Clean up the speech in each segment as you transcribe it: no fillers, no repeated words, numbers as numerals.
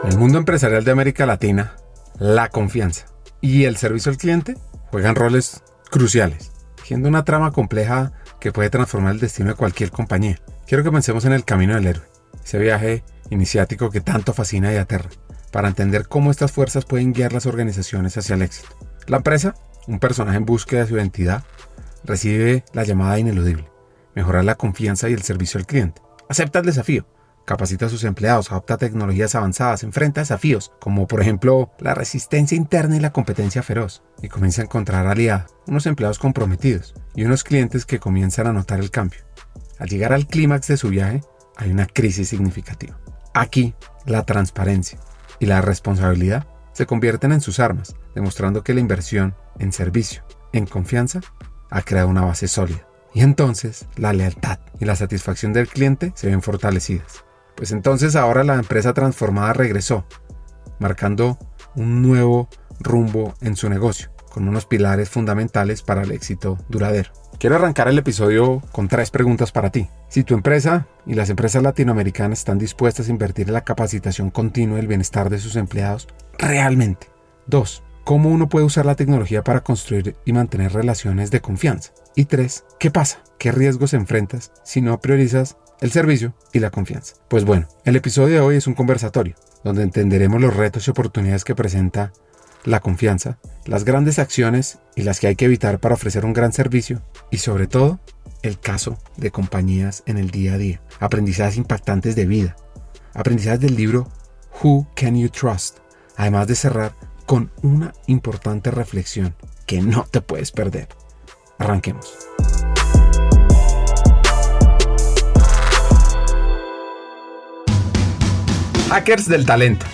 En el mundo empresarial de América Latina, la confianza y el servicio al cliente juegan roles cruciales, tejiendo una trama compleja que puede transformar el destino de cualquier compañía. Quiero que pensemos en el camino del héroe, ese viaje iniciático que tanto fascina y aterra, para entender cómo estas fuerzas pueden guiar las organizaciones hacia el éxito. La empresa, un personaje en búsqueda de su identidad, recibe la llamada ineludible: mejorar la confianza y el servicio al cliente. Acepta el desafío, capacita a sus empleados, adopta tecnologías avanzadas, enfrenta desafíos como por ejemplo la resistencia interna y la competencia feroz, y comienza a encontrar aliados, unos empleados comprometidos y unos clientes que comienzan a notar el cambio. Al llegar al clímax de su viaje, hay una crisis significativa. Aquí, la transparencia y la responsabilidad se convierten en sus armas, demostrando que la inversión en servicio, en confianza, ha creado una base sólida. Y entonces, la lealtad y la satisfacción del cliente se ven fortalecidas. Pues entonces ahora la empresa transformada regresó, marcando un nuevo rumbo en su negocio, con unos pilares fundamentales para el éxito duradero. Quiero arrancar el episodio con 3 preguntas para ti. Si tu empresa y las empresas latinoamericanas están dispuestas a invertir en la capacitación continua y el bienestar de sus empleados, realmente. 2. ¿Cómo uno puede usar la tecnología para construir y mantener relaciones de confianza? Y 3. ¿Qué pasa? ¿Qué riesgos enfrentas si no priorizas el servicio y la confianza? Pues bueno, el episodio de hoy es un conversatorio donde entenderemos los retos y oportunidades que presenta la confianza, las grandes acciones y las que hay que evitar para ofrecer un gran servicio, y sobre todo, el caso de compañías en el día a día. Aprendizajes impactantes de vida, aprendizajes del libro Who Can You Trust, además de cerrar con una importante reflexión que no te puedes perder. Arranquemos. Hackers del Talento,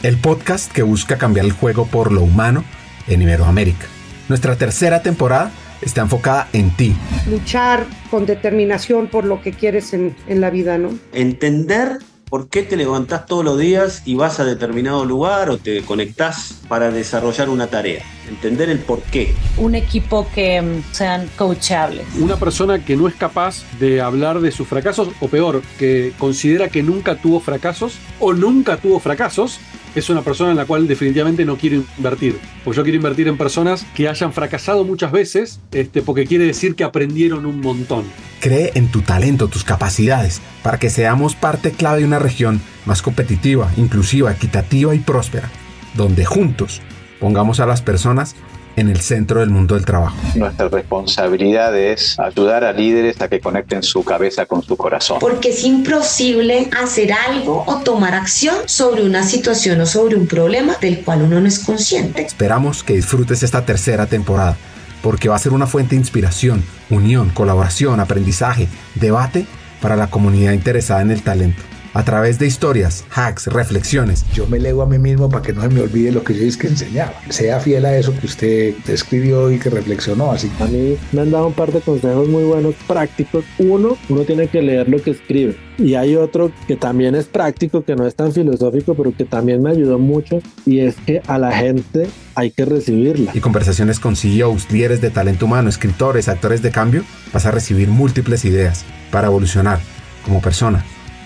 el podcast que busca cambiar el juego por lo humano en Iberoamérica. Nuestra tercera temporada está enfocada en ti. Luchar con determinación por lo que quieres en la vida, ¿no? Entender por qué te levantás todos los días y vas a determinado lugar o te conectás para desarrollar una tarea. Entender el por qué. Un equipo que sean coachables. Una persona que no es capaz de hablar de sus fracasos, o peor, que considera que nunca tuvo fracasos o nunca tuvo fracasos, es una persona en la cual definitivamente no quiero invertir. Porque yo quiero invertir en personas que hayan fracasado muchas veces, porque quiere decir que aprendieron un montón. Cree en tu talento, tus capacidades, para que seamos parte clave de una región más competitiva, inclusiva, equitativa y próspera, donde juntos pongamos a las personas en el centro del mundo del trabajo. Nuestra responsabilidad es ayudar a líderes a que conecten su cabeza con su corazón. Porque es imposible hacer algo o tomar acción sobre una situación o sobre un problema del cual uno no es consciente. Esperamos que disfrutes esta tercera temporada, porque va a ser una fuente de inspiración, unión, colaboración, aprendizaje, debate para la comunidad interesada en el talento. A través de historias, hacks, reflexiones. Yo me leo a mí mismo para que no se me olvide lo que yo es que enseñaba. Sea fiel a eso que usted escribió y que reflexionó. Así. A mí me han dado un par de consejos muy buenos, prácticos. Uno tiene que leer lo que escribe. Y hay otro que también es práctico, que no es tan filosófico, pero que también me ayudó mucho. Y es que a la gente hay que recibirla. Y conversaciones con CEOs, líderes de talento humano, escritores, actores de cambio. Vas a recibir múltiples ideas para evolucionar como persona,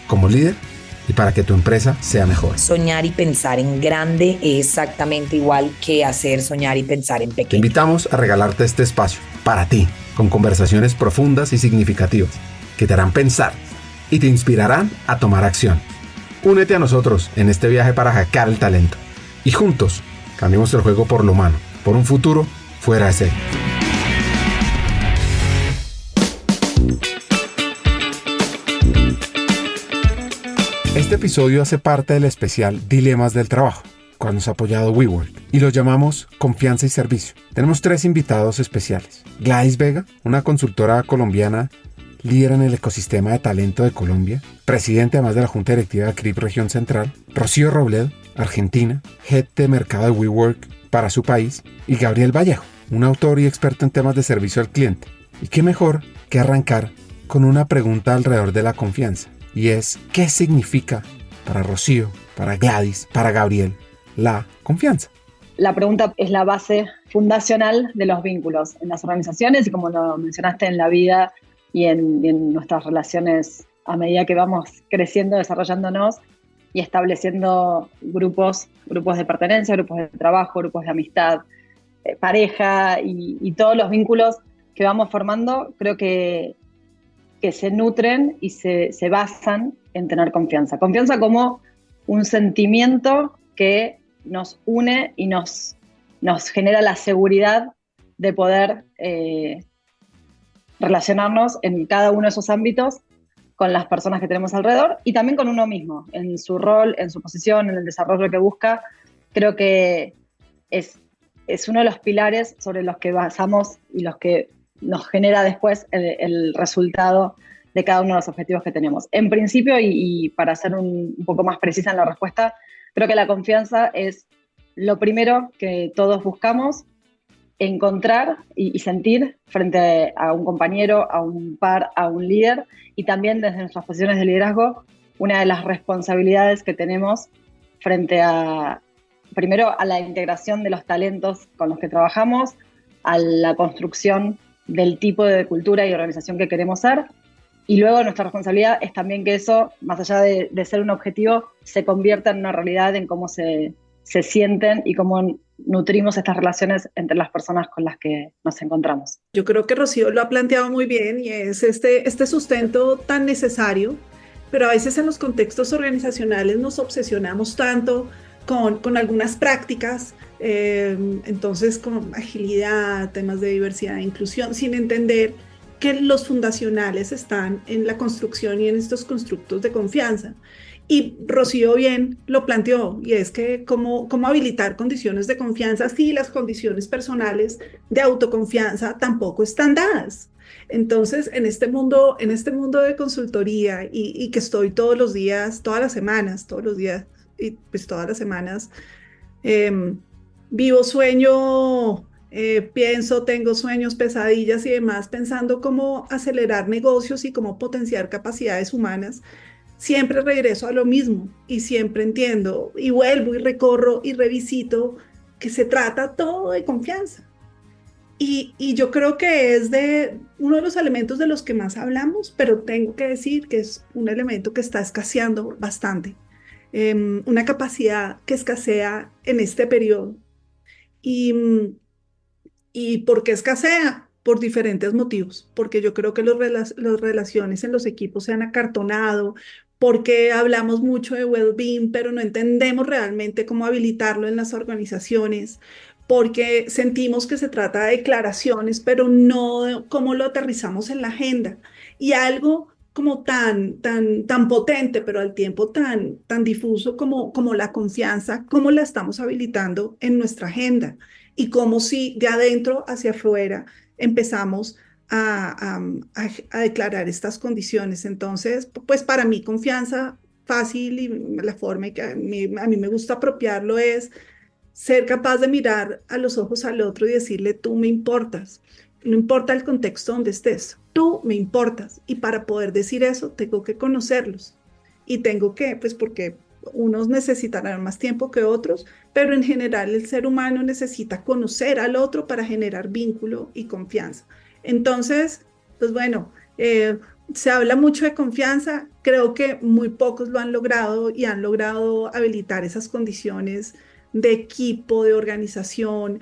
como líder, y para que tu empresa sea mejor. Soñar y pensar en grande es exactamente igual que hacer soñar y pensar en pequeño. Te invitamos a regalarte este espacio para ti, con conversaciones profundas y significativas que te harán pensar y te inspirarán a tomar acción. Únete a nosotros en este viaje para hackear el talento y juntos cambiemos el juego por lo humano, por un futuro fuera de serie. Este episodio hace parte del especial Dilemas del Trabajo, cuando nos ha apoyado WeWork, y lo llamamos Confianza y Servicio. Tenemos 3 invitados especiales. Gladys Vega, una consultora colombiana líder en el ecosistema de talento de Colombia, presidente además de la Junta Directiva de CRIP Región Central. Rocío Robledo, argentina, head de mercado de WeWork para su país. Y Gabriel Vallejo, un autor y experto en temas de servicio al cliente. Y qué mejor que arrancar con una pregunta alrededor de la confianza. Y es, ¿qué significa para Rocío, para Gladys, para Gabriel, la confianza? La pregunta es la base fundacional de los vínculos en las organizaciones y, como lo mencionaste, en la vida y en nuestras relaciones a medida que vamos creciendo, desarrollándonos. y estableciendo grupos de pertenencia, grupos de trabajo, grupos de amistad, pareja y todos los vínculos que vamos formando, creo que se nutren y se basan en tener confianza. Confianza como un sentimiento que nos une y nos genera la seguridad de poder relacionarnos en cada uno de esos ámbitos con las personas que tenemos alrededor y también con uno mismo, en su rol, en su posición, en el desarrollo que busca. Creo que es uno de los pilares sobre los que basamos y los que nos genera después el resultado de cada uno de los objetivos que tenemos. En principio, y para ser un poco más precisa en la respuesta, creo que la confianza es lo primero que todos buscamos encontrar y sentir frente a un compañero, a un par, a un líder, y también desde nuestras posiciones de liderazgo, una de las responsabilidades que tenemos frente a, primero, a la integración de los talentos con los que trabajamos, a la construcción del tipo de cultura y organización que queremos ser, y luego nuestra responsabilidad es también que eso, más allá de ser un objetivo, se convierta en una realidad, en cómo se sienten y cómo nutrimos estas relaciones entre las personas con las que nos encontramos. Yo creo que Rocío lo ha planteado muy bien y es este sustento tan necesario, pero a veces en los contextos organizacionales nos obsesionamos tanto con algunas prácticas, entonces con agilidad, temas de diversidad e inclusión, sin entender que los fundacionales están en la construcción y en estos constructos de confianza. Y Rocío bien lo planteó, y es que cómo habilitar condiciones de confianza si las condiciones personales de autoconfianza tampoco están dadas. Entonces, en este mundo de consultoría y que estoy todos los días, todas las semanas, vivo, sueño, pienso, tengo sueños, pesadillas y demás, pensando cómo acelerar negocios y cómo potenciar capacidades humanas. Siempre regreso a lo mismo y siempre entiendo y vuelvo y recorro y revisito que se trata todo de confianza. Y yo creo que es de uno de los elementos de los que más hablamos, pero tengo que decir que es un elemento que está escaseando bastante. Una capacidad que escasea en este periodo. ¿Y por qué escasea? Por diferentes motivos, porque yo creo que las relaciones en los equipos se han acartonado, porque hablamos mucho de well-being, pero no entendemos realmente cómo habilitarlo en las organizaciones, porque sentimos que se trata de declaraciones, pero no cómo lo aterrizamos en la agenda. Y algo como tan potente, pero al tiempo tan difuso como la confianza, cómo la estamos habilitando en nuestra agenda y cómo si de adentro hacia afuera empezamos a declarar estas condiciones. Entonces, pues para mí confianza fácil y la forma que a mí me gusta apropiarlo es ser capaz de mirar a los ojos al otro y decirle, tú me importas, no importa el contexto donde estés, tú me importas. Y para poder decir eso, tengo que conocerlos y tengo que, pues porque unos necesitarán más tiempo que otros, pero en general el ser humano necesita conocer al otro para generar vínculo y confianza. Entonces, pues bueno, se habla mucho de confianza, creo que muy pocos lo han logrado y han logrado habilitar esas condiciones de equipo, de organización,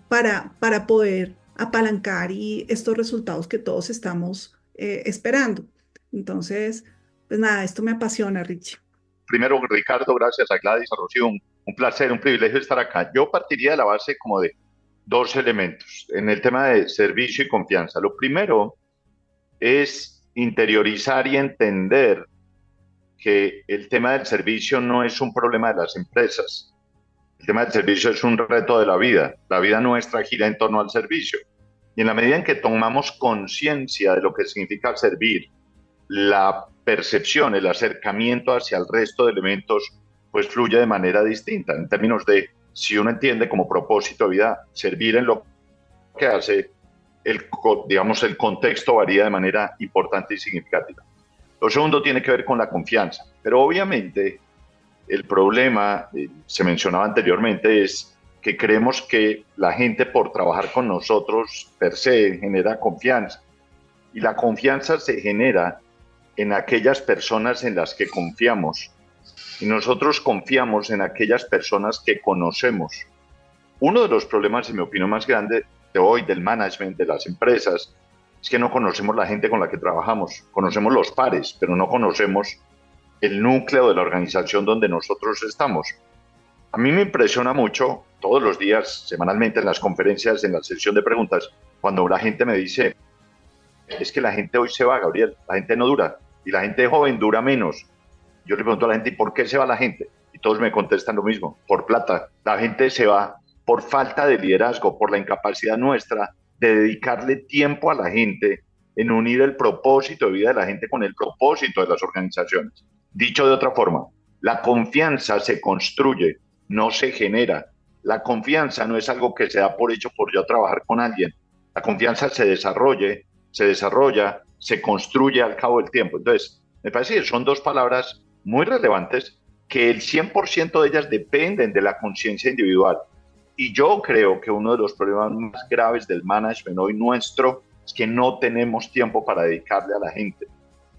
para poder apalancar y estos resultados que todos estamos esperando. Entonces, pues nada, esto me apasiona, Richie. Primero, Ricardo, gracias a Gladys, a Rocío, un placer, un privilegio estar acá. Yo partiría de la base como de dos elementos en el tema de servicio y confianza. Lo primero es interiorizar y entender que el tema del servicio no es un problema de las empresas. El tema del servicio es un reto de la vida. La vida nuestra gira en torno al servicio. Y en la medida en que tomamos conciencia de lo que significa servir, la percepción, el acercamiento hacia el resto de elementos, pues fluye de manera distinta. En términos de, si uno entiende como propósito de vida, servir en lo que hace, el contexto varía de manera importante y significativa. Lo segundo tiene que ver con la confianza, pero obviamente el problema, se mencionaba anteriormente, es que creemos que la gente por trabajar con nosotros per se genera confianza. Y la confianza se genera en aquellas personas en las que confiamos y nosotros confiamos en aquellas personas que conocemos. Uno de los problemas, en mi opinión, más grande de hoy del management, de las empresas, es que no conocemos la gente con la que trabajamos. Conocemos los pares, pero no conocemos el núcleo de la organización donde nosotros estamos. A mí me impresiona mucho todos los días, semanalmente, en las conferencias, en la sesión de preguntas, cuando la gente me dice, es que la gente hoy se va, Gabriel, la gente no dura, y la gente joven dura menos. Yo le pregunto a la gente, ¿y por qué se va la gente? Y todos me contestan lo mismo, por plata. La gente se va por falta de liderazgo, por la incapacidad nuestra de dedicarle tiempo a la gente, en unir el propósito de vida de la gente con el propósito de las organizaciones. Dicho de otra forma, la confianza se construye, no se genera. La confianza no es algo que se da por hecho por yo trabajar con alguien. La confianza se desarrolla, se construye al cabo del tiempo. Entonces, me parece que son dos palabras muy relevantes que el 100% de ellas dependen de la conciencia individual. Y yo creo que uno de los problemas más graves del management hoy nuestro es que no tenemos tiempo para dedicarle a la gente.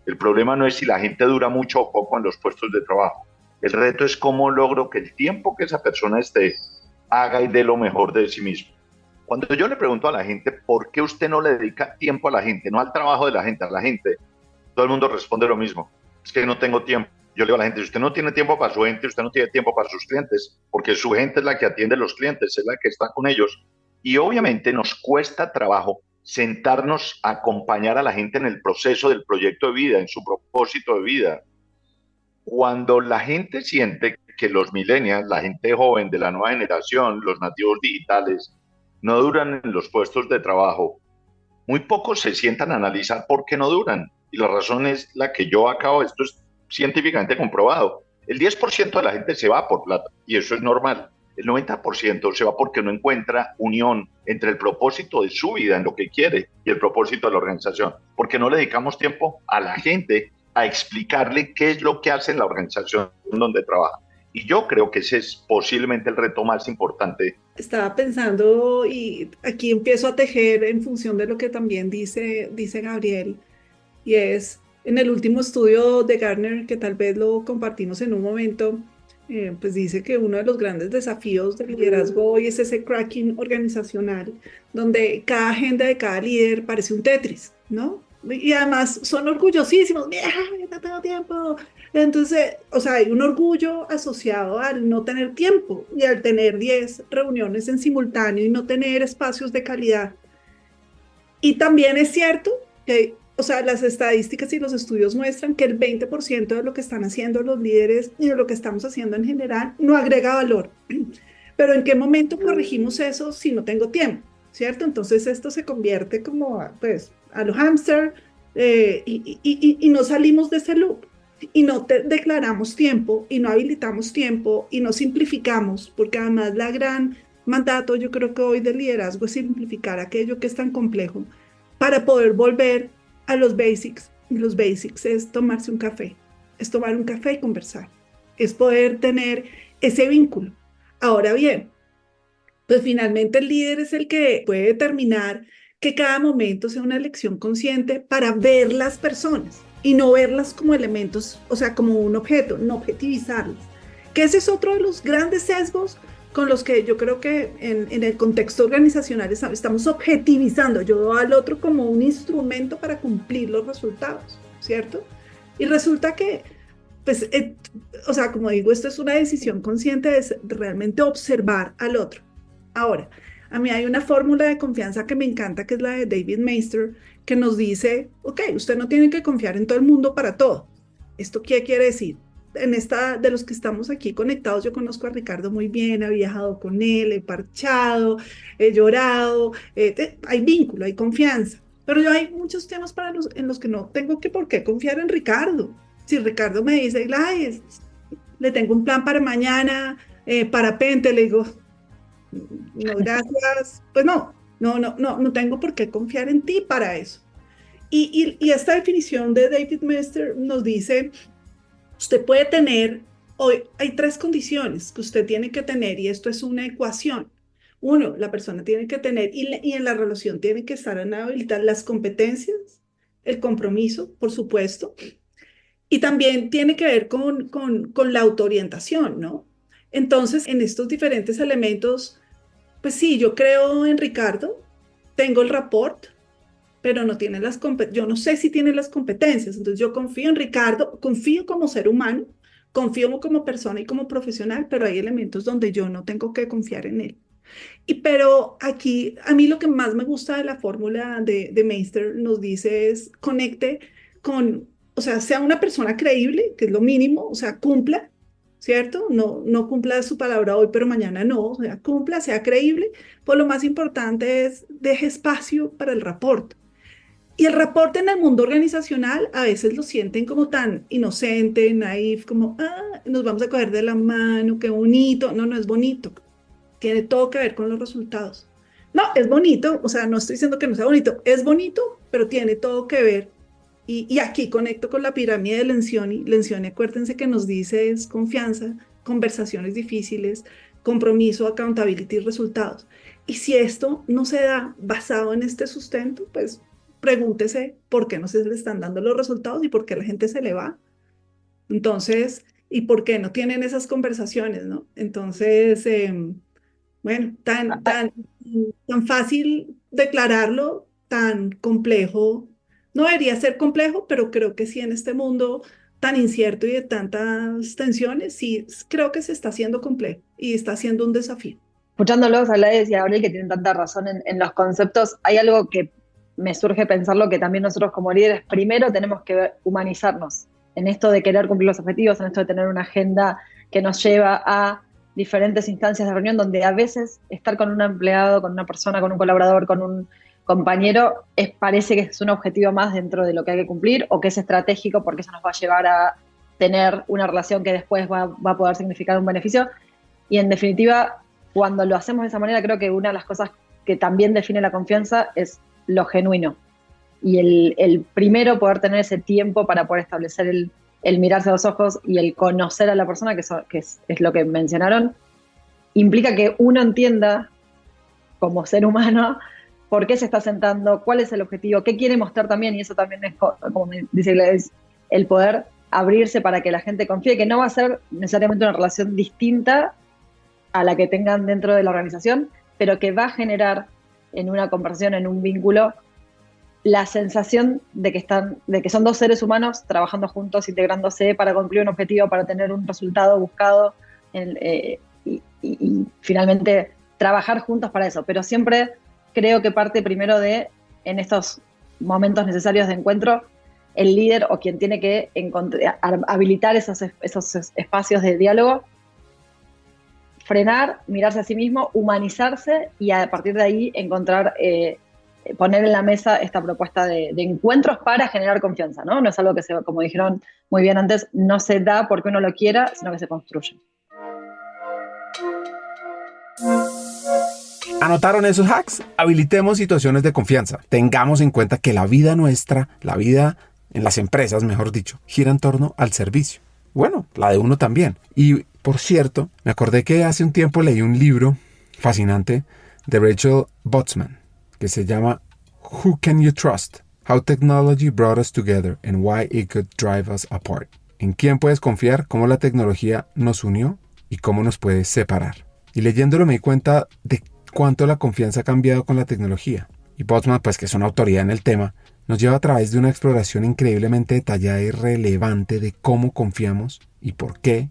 El problema no es si la gente dura mucho o poco en los puestos de trabajo. El reto es cómo logro que el tiempo que esa persona esté haga y dé lo mejor de sí mismo. Cuando yo le pregunto a la gente, ¿por qué usted no le dedica tiempo a la gente, no al trabajo de la gente, a la gente? Todo el mundo responde lo mismo. Es que no tengo tiempo. Yo le digo a la gente, si usted no tiene tiempo para su gente, usted no tiene tiempo para sus clientes, porque su gente es la que atiende a los clientes, es la que está con ellos. Y obviamente nos cuesta trabajo sentarnos a acompañar a la gente en el proceso del proyecto de vida, en su propósito de vida. Cuando la gente siente que los millennials, la gente joven de la nueva generación, los nativos digitales, no duran en los puestos de trabajo, muy pocos se sientan a analizar por qué no duran. Y la razón es la que yo acabo, esto es científicamente comprobado. El 10% de la gente se va por plata, y eso es normal. El 90% se va porque no encuentra unión entre el propósito de su vida, en lo que quiere, y el propósito de la organización. Porque no le dedicamos tiempo a la gente a explicarle qué es lo que hace en la organización donde trabaja. Y yo creo que ese es posiblemente el reto más importante. Estaba pensando y aquí empiezo a tejer en función de lo que también dice Gabriel, y es en el último estudio de Gartner, que tal vez lo compartimos en un momento, pues dice que uno de los grandes desafíos del liderazgo hoy es ese cracking organizacional, donde cada agenda de cada líder parece un Tetris, ¿no? Y además son orgullosísimos, mira, yo no tengo tiempo. Entonces, o sea, hay un orgullo asociado al no tener tiempo y al tener 10 reuniones en simultáneo y no tener espacios de calidad. Y también es cierto que, o sea, las estadísticas y los estudios muestran que el 20% de lo que están haciendo los líderes y de lo que estamos haciendo en general no agrega valor. Pero ¿en qué momento corregimos eso si no tengo tiempo? ¿Cierto? Entonces esto se convierte como, pues, a lo hámster y no salimos de ese loop. Y no declaramos tiempo y no habilitamos tiempo y no simplificamos, porque además la gran mandato yo creo que hoy del liderazgo es simplificar aquello que es tan complejo para poder volver a los basics. Y los basics es tomarse un café, es tomar un café y conversar, es poder tener ese vínculo. Ahora bien, pues finalmente el líder es el que puede determinar que cada momento sea una elección consciente para ver las personas y no verlas como elementos, o sea, como un objeto, no objetivizarlas. Que ese es otro de los grandes sesgos con los que yo creo que en el contexto organizacional estamos objetivizando. Yo veo al otro como un instrumento para cumplir los resultados, ¿cierto? Y resulta que, pues, o sea, como digo, esto es una decisión consciente de realmente observar al otro. Ahora, a mí hay una fórmula de confianza que me encanta, que es la de David Maister, que nos dice, ok, usted no tiene que confiar en todo el mundo para todo. ¿Esto qué quiere decir? De los que estamos aquí conectados, yo conozco a Ricardo muy bien, he viajado con él, he parchado, he llorado, hay vínculo, hay confianza. Pero yo hay muchos temas en los que no tengo por qué confiar en Ricardo. Si Ricardo me dice, le tengo un plan para mañana, parapente, le digo, no, gracias, pues no tengo por qué confiar en ti para eso. Y esta definición de David Maister nos dice, usted puede tener, hoy hay 3 condiciones que usted tiene que tener, y esto es una ecuación. Uno, la persona tiene que tener, y en la relación tiene que estar habilitadas las competencias, el compromiso, por supuesto, Y también tiene que ver con la autoorientación, ¿no? Entonces, en estos diferentes elementos, pues sí, yo creo en Ricardo, tengo el rapport, pero no tiene yo no sé si tiene las competencias, entonces yo confío en Ricardo, confío como ser humano, confío como persona y como profesional, pero hay elementos donde yo no tengo que confiar en él. Pero aquí, a mí lo que más me gusta de la fórmula de Meister nos dice es conecte con, o sea, sea una persona creíble, que es lo mínimo, o sea, cumpla, ¿cierto? No cumpla su palabra hoy, pero mañana no, o sea, cumpla, sea creíble. Pues lo más importante es deje espacio para el rapport. Y el reporte en el mundo organizacional a veces lo sienten como tan inocente, naif, como, nos vamos a coger de la mano, qué bonito. No, no es bonito. Tiene todo que ver con los resultados. No, es bonito, o sea, no estoy diciendo que no sea bonito, es bonito, pero tiene todo que ver. Y aquí conecto con la pirámide de Lencioni. Lencioni, acuérdense que nos dice es confianza, conversaciones difíciles, compromiso, accountability y resultados. Y si esto no se da basado en este sustento, pues pregúntese por qué no se le están dando los resultados y por qué la gente se le va. Entonces, y por qué no tienen esas conversaciones, ¿no? Entonces, bueno, tan fácil declararlo, tan complejo. No debería ser complejo, pero creo que sí en este mundo tan incierto y de tantas tensiones, sí creo que se está haciendo complejo y está siendo un desafío. Escuchándolos a Gladys y a Gabriel, que tienen tanta razón en los conceptos, hay algo que me surge pensarlo, que también nosotros como líderes primero tenemos que humanizarnos en esto de querer cumplir los objetivos, en esto de tener una agenda que nos lleva a diferentes instancias de reunión, donde a veces estar con un empleado, con una persona, con un colaborador, con un compañero, parece que es un objetivo más dentro de lo que hay que cumplir o que es estratégico porque eso nos va a llevar a tener una relación que después va a poder significar un beneficio. Y en definitiva, cuando lo hacemos de esa manera, creo que una de las cosas que también define la confianza es lo genuino. Y el primero poder tener ese tiempo para poder establecer el mirarse a los ojos y el conocer a la persona, que es lo que mencionaron, implica que uno entienda como ser humano por qué se está sentando, cuál es el objetivo, qué quiere mostrar también, y eso también es, como me dice Gladys, el poder abrirse para que la gente confíe, que no va a ser necesariamente una relación distinta a la que tengan dentro de la organización, pero que va a generar en una conversación, en un vínculo, la sensación de que son dos seres humanos trabajando juntos, integrándose para concluir un objetivo, para tener un resultado buscado y finalmente trabajar juntos para eso. Pero siempre creo que parte primero en estos momentos necesarios de encuentro, el líder o quien tiene que habilitar esos espacios de diálogo, frenar, mirarse a sí mismo, humanizarse y a partir de ahí encontrar, poner en la mesa esta propuesta de encuentros para generar confianza, ¿no? No es algo que, como dijeron muy bien antes, no se da porque uno lo quiera, sino que se construye. ¿Anotaron esos hacks? Habilitemos situaciones de confianza. Tengamos en cuenta que la vida nuestra, la vida en las empresas, mejor dicho, gira en torno al servicio. Bueno, la de uno también. Y, por cierto, me acordé que hace un tiempo leí un libro fascinante de Rachel Botsman que se llama Who Can You Trust? How Technology Brought Us Together and Why It Could Drive Us Apart. ¿En quién puedes confiar? ¿Cómo la tecnología nos unió? ¿Y cómo nos puede separar? Y leyéndolo me di cuenta de cuánto la confianza ha cambiado con la tecnología. Y Botsman, pues que es una autoridad en el tema, nos lleva a través de una exploración increíblemente detallada y relevante de cómo confiamos y por qué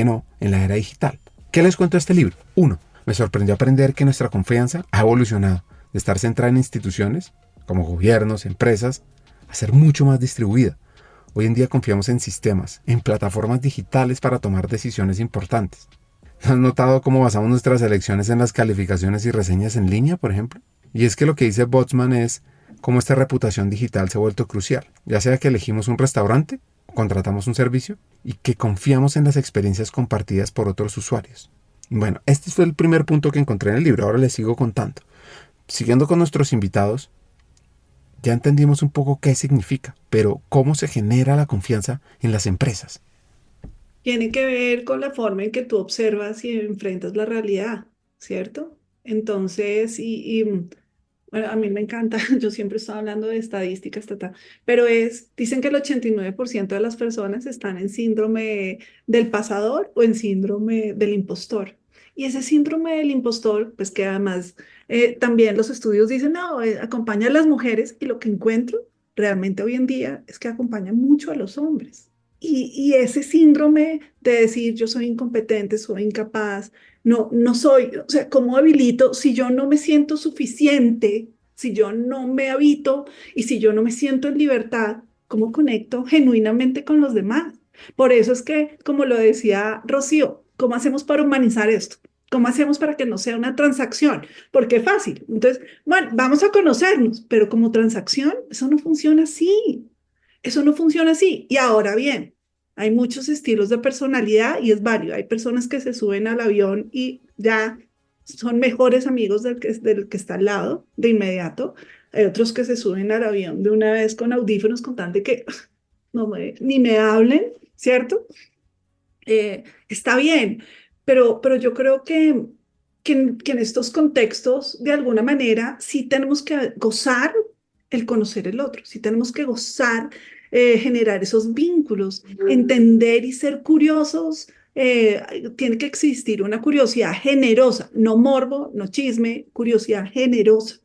no en la era digital. ¿Qué les cuento de este libro? 1. Me sorprendió aprender que nuestra confianza ha evolucionado de estar centrada en instituciones, como gobiernos, empresas, a ser mucho más distribuida. Hoy en día confiamos en sistemas, en plataformas digitales para tomar decisiones importantes. ¿No has notado cómo basamos nuestras elecciones en las calificaciones y reseñas en línea, por ejemplo? Y es que lo que dice Botsman es cómo esta reputación digital se ha vuelto crucial, ya sea que elegimos un restaurante o contratamos un servicio y que confiamos en las experiencias compartidas por otros usuarios. Bueno, este fue el primer punto que encontré en el libro, ahora les sigo contando. Siguiendo con nuestros invitados, ya entendimos un poco qué significa, pero cómo se genera la confianza en las empresas. Tiene que ver con la forma en que tú observas y enfrentas la realidad, ¿cierto? Entonces, Bueno, a mí me encanta, yo siempre estoy hablando de estadísticas, pero dicen que el 89% de las personas están en síndrome del pasador o en síndrome del impostor. Y ese síndrome del impostor, pues que además también los estudios dicen, no, acompaña a las mujeres y lo que encuentro realmente hoy en día es que acompaña mucho a los hombres. Y ese síndrome de decir yo soy incompetente, soy incapaz, no soy, o sea, ¿cómo habilito si yo no me siento suficiente, si yo no me habito y si yo no me siento en libertad? ¿Cómo conecto genuinamente con los demás? Por eso es que, como lo decía Rocío, ¿cómo hacemos para humanizar esto? ¿Cómo hacemos para que no sea una transacción? Porque es fácil. Entonces, bueno, vamos a conocernos, pero como transacción, eso no funciona así. Eso no funciona así. Y ahora bien, hay muchos estilos de personalidad y es válido. Hay personas que se suben al avión y ya son mejores amigos del que está al lado de inmediato. Hay otros que se suben al avión de una vez con audífonos con tal de que ni me hablen, ¿cierto? Está bien, pero yo creo que en estos contextos, de alguna manera, sí tenemos que gozar el conocer el otro, sí tenemos que gozar generar esos vínculos, entender y ser curiosos. Tiene que existir una curiosidad generosa, no morbo, no chisme, curiosidad generosa.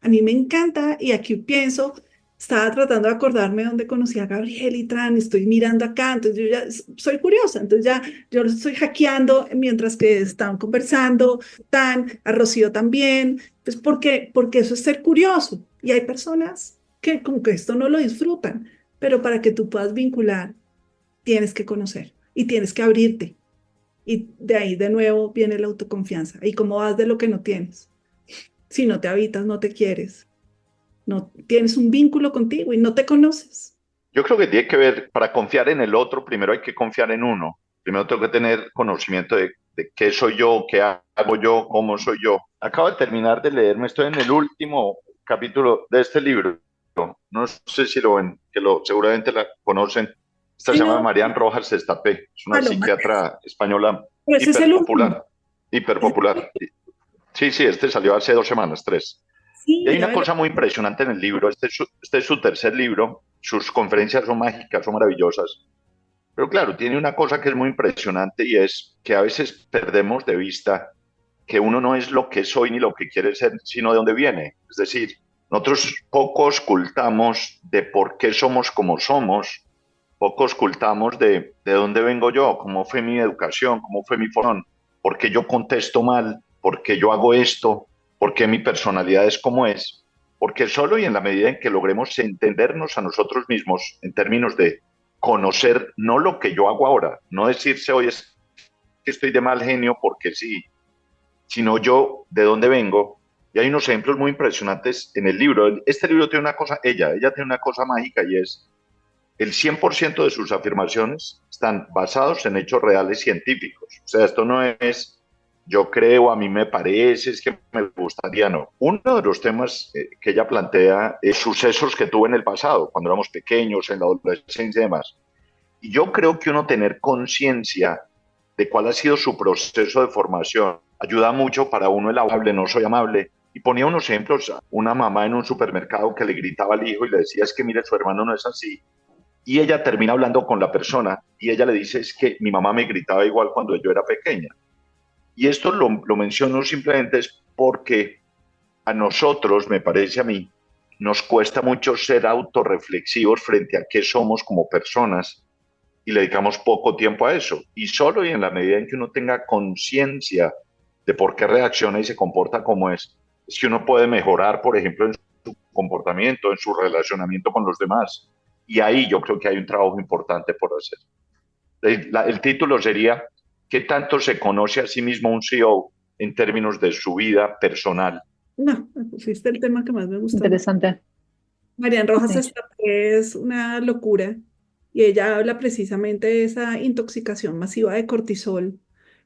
A mí me encanta y aquí pienso, estaba tratando de acordarme dónde conocí a Gabriel y Tran, estoy mirando acá, entonces yo ya soy curiosa, entonces ya yo lo estoy hackeando mientras que están conversando, a Rocío también, pues porque eso es ser curioso y hay personas que como que esto no lo disfrutan, pero para que tú puedas vincular tienes que conocer y tienes que abrirte y de ahí de nuevo viene la autoconfianza y cómo vas de lo que no tienes, si no te habitas, no te quieres. No tienes un vínculo contigo y no te conoces. Yo creo que tiene que ver, para confiar en el otro, primero hay que confiar en uno. Primero tengo que tener conocimiento de qué soy yo, qué hago yo, cómo soy yo. Acabo de terminar de leerme, estoy en el último capítulo de este libro. No sé si lo ven, seguramente la conocen. Esta se llama Marian Rojas Estapé, es una psiquiatra española hiperpopular. Sí, este salió hace 2 semanas, 3. Sí, y hay una cosa muy impresionante en el libro, este es su tercer libro, sus conferencias son mágicas, son maravillosas, pero claro, tiene una cosa que es muy impresionante y es que a veces perdemos de vista que uno no es lo que soy ni lo que quiere ser, sino de dónde viene. Es decir, nosotros poco ocultamos de por qué somos como somos, poco ocultamos de dónde vengo yo, cómo fue mi educación, cómo fue mi formación, por qué yo contesto mal, por qué yo hago esto, por qué mi personalidad es como es, porque solo y en la medida en que logremos entendernos a nosotros mismos en términos de conocer no lo que yo hago ahora, no decirse hoy es que estoy de mal genio porque sí, sino yo de dónde vengo. Y hay unos ejemplos muy impresionantes en el libro. Este libro tiene una cosa, ella tiene una cosa mágica y es el 100% de sus afirmaciones están basados en hechos reales científicos. O sea, esto no es yo creo, a mí me parece, es que me gustaría, no. Uno de los temas que ella plantea es sucesos que tuvo en el pasado, cuando éramos pequeños, en la adolescencia y demás. Y yo creo que uno tener conciencia de cuál ha sido su proceso de formación ayuda mucho para uno el amable, no soy amable. Y ponía unos ejemplos, una mamá en un supermercado que le gritaba al hijo y le decía, es que mire, su hermano no es así. Y ella termina hablando con la persona y ella le dice, es que mi mamá me gritaba igual cuando yo era pequeña. Y esto lo menciono simplemente es porque a nosotros, me parece a mí, nos cuesta mucho ser autorreflexivos frente a qué somos como personas y le dedicamos poco tiempo a eso. Y solo y en la medida en que uno tenga conciencia de por qué reacciona y se comporta como es que uno puede mejorar, por ejemplo, en su comportamiento, en su relacionamiento con los demás. Y ahí yo creo que hay un trabajo importante por hacer. El título sería ¿qué tanto se conoce a sí mismo un CEO en términos de su vida personal? No, pusiste el tema que más me gustó. Interesante. Marian Rojas Estapé es una locura y ella habla precisamente de esa intoxicación masiva de cortisol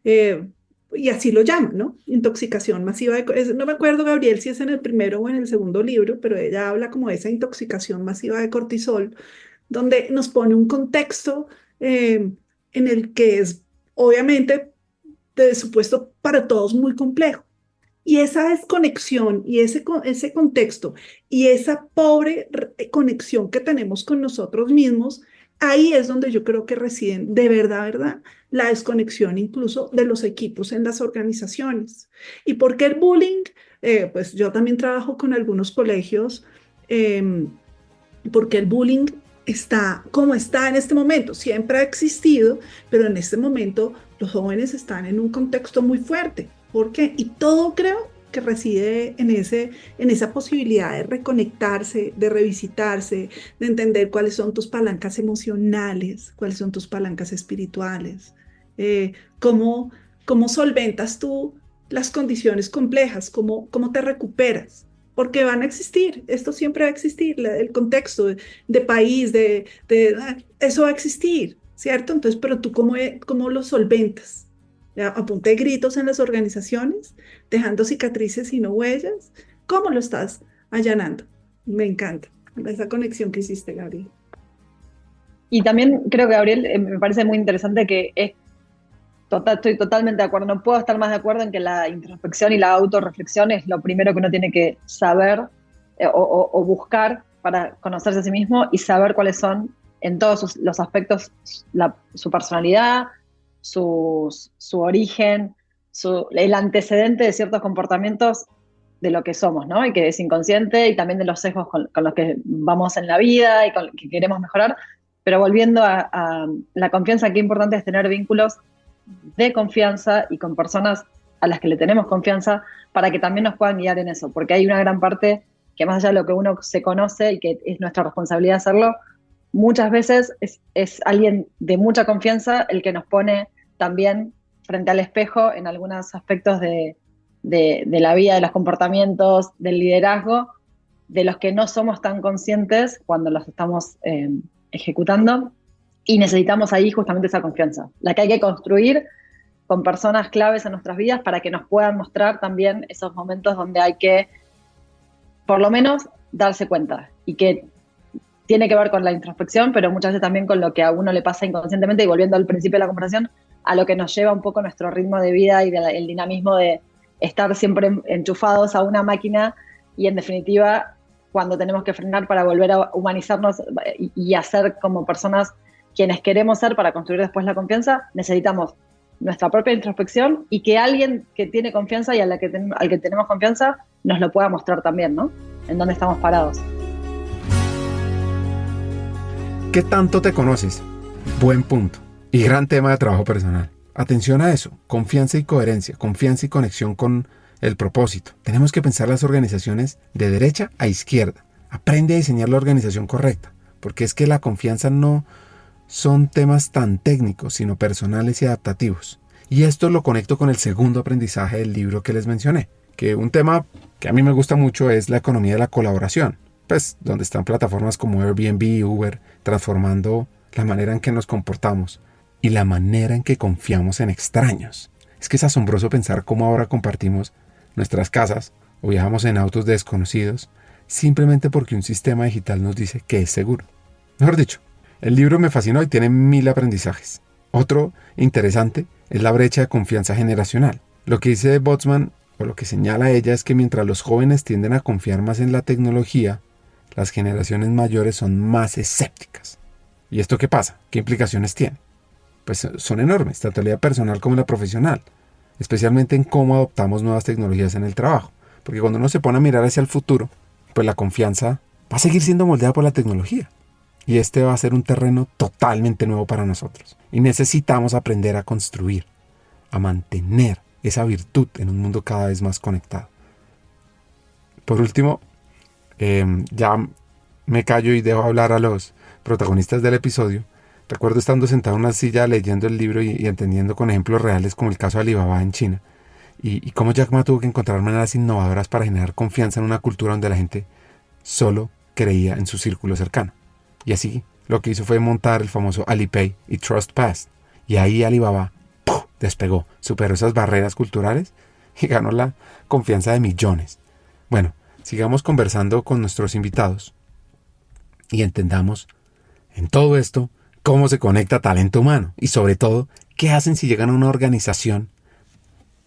y así lo llama, ¿no? Intoxicación masiva no me acuerdo, Gabriel, si es en el primero o en el segundo libro, pero ella habla como de esa intoxicación masiva de cortisol, donde nos pone un contexto en el que es obviamente de supuesto para todos muy complejo. Y esa desconexión y ese contexto y esa pobre conexión que tenemos con nosotros mismos, ahí es donde yo creo que residen de verdad, la desconexión incluso de los equipos en las organizaciones. ¿Y por qué el bullying? Pues yo también trabajo con algunos colegios, porque el bullying está como está en este momento. Siempre ha existido, pero en este momento los jóvenes están en un contexto muy fuerte. ¿Por qué? Y todo creo que reside en esa posibilidad de reconectarse, de revisitarse, de entender cuáles son tus palancas emocionales, cuáles son tus palancas espirituales, cómo solventas tú las condiciones complejas, cómo te recuperas. Porque van a existir, esto siempre va a existir, el contexto de país, eso va a existir, ¿cierto? Entonces, pero tú cómo lo solventas. A punta de gritos en las organizaciones, dejando cicatrices y no huellas. ¿Cómo lo estás allanando? Me encanta esa conexión que hiciste, Gabriel. Y también creo que, Gabriel, me parece muy interesante que estoy totalmente de acuerdo. No puedo estar más de acuerdo en que la introspección y la autorreflexión es lo primero que uno tiene que saber o buscar para conocerse a sí mismo y saber cuáles son en todos los aspectos su personalidad, su origen, el antecedente de ciertos comportamientos de lo que somos, ¿no? Y que es inconsciente, y también de los sesgos con los que vamos en la vida y con los que queremos mejorar. Pero volviendo a la confianza, qué importante es tener vínculos de confianza y con personas a las que le tenemos confianza para que también nos puedan guiar en eso, porque hay una gran parte que más allá de lo que uno se conoce y que es nuestra responsabilidad hacerlo, muchas veces es alguien de mucha confianza el que nos pone también frente al espejo en algunos aspectos de la vida, de los comportamientos, del liderazgo, de los que no somos tan conscientes cuando los estamos ejecutando, y necesitamos ahí justamente esa confianza, la que hay que construir con personas claves en nuestras vidas para que nos puedan mostrar también esos momentos donde hay que, por lo menos, darse cuenta, y que tiene que ver con la introspección, pero muchas veces también con lo que a uno le pasa inconscientemente, y volviendo al principio de la conversación, a lo que nos lleva un poco nuestro ritmo de vida y el dinamismo de estar siempre enchufados a una máquina, y en definitiva, cuando tenemos que frenar para volver a humanizarnos y a ser como personas quienes queremos ser para construir después la confianza, necesitamos nuestra propia introspección y que alguien que tiene confianza y al que tenemos confianza nos lo pueda mostrar también, ¿no? En dónde estamos parados. ¿Qué tanto te conoces? Buen punto. Y gran tema de trabajo personal. Atención a eso. Confianza y coherencia. Confianza y conexión con el propósito. Tenemos que pensar las organizaciones de derecha a izquierda. Aprende a diseñar la organización correcta. Porque es que la confianza no son temas tan técnicos, sino personales y adaptativos. Y esto lo conecto con el segundo aprendizaje del libro que les mencioné. Que un tema que a mí me gusta mucho es la economía de la colaboración. Pues donde están plataformas como Airbnb y Uber transformando la manera en que nos comportamos y la manera en que confiamos en extraños. Es que es asombroso pensar cómo ahora compartimos nuestras casas o viajamos en autos de desconocidos simplemente porque un sistema digital nos dice que es seguro. Mejor dicho, el libro me fascinó y tiene 1000 aprendizajes. Otro interesante es la brecha de confianza generacional. Lo que dice Botsman, o lo que señala ella, es que mientras los jóvenes tienden a confiar más en la tecnología, las generaciones mayores son más escépticas. ¿Y esto qué pasa? ¿Qué implicaciones tiene? Pues son enormes, tanto en la vida personal como en la profesional, especialmente en cómo adoptamos nuevas tecnologías en el trabajo. Porque cuando uno se pone a mirar hacia el futuro, pues la confianza va a seguir siendo moldeada por la tecnología. Y este va a ser un terreno totalmente nuevo para nosotros. Y necesitamos aprender a construir, a mantener esa virtud en un mundo cada vez más conectado. Por último, ya me callo y dejo hablar a los protagonistas del episodio. Recuerdo estando sentado en una silla leyendo el libro y entendiendo con ejemplos reales como el caso de Alibaba en China. Y cómo Jack Ma tuvo que encontrar maneras innovadoras para generar confianza en una cultura donde la gente solo creía en su círculo cercano. Y así lo que hizo fue montar el famoso Alipay y TrustPass. Y ahí Alibaba despegó, superó esas barreras culturales y ganó la confianza de millones. Bueno, sigamos conversando con nuestros invitados y entendamos en todo esto cómo se conecta talento humano y sobre todo qué hacen si llegan a una organización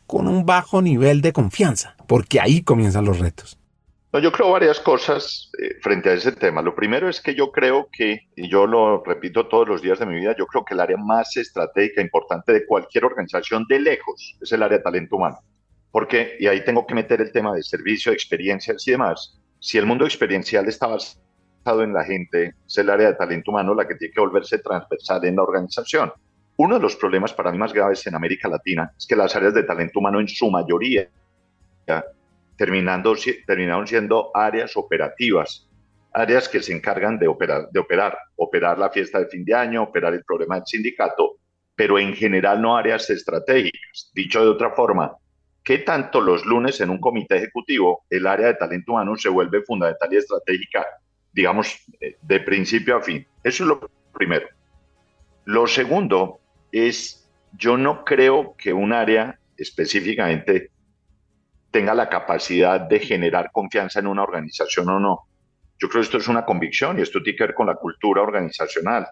con un bajo nivel de confianza, porque ahí comienzan los retos. No, yo creo varias cosas frente a ese tema. Lo primero es que yo creo que, y yo lo repito todos los días de mi vida, yo creo que el área más estratégica, importante de cualquier organización de lejos es el área de talento humano. Porque, y ahí tengo que meter el tema de servicio, de experiencias y demás, si el mundo experiencial está basado en la gente, es el área de talento humano la que tiene que volverse transversal en la organización. Uno de los problemas para mí más graves en América Latina es que las áreas de talento humano en su mayoría terminaron siendo áreas operativas, áreas que se encargan de operar la fiesta de fin de año, operar el problema del sindicato, pero en general no áreas estratégicas. Dicho de otra forma, ¿qué tanto los lunes en un comité ejecutivo el área de talento humano se vuelve fundamental y estratégica, digamos, de principio a fin? Eso es lo primero. Lo segundo es, yo no creo que un área específicamente tenga la capacidad de generar confianza en una organización o no. Yo creo que esto es una convicción y esto tiene que ver con la cultura organizacional.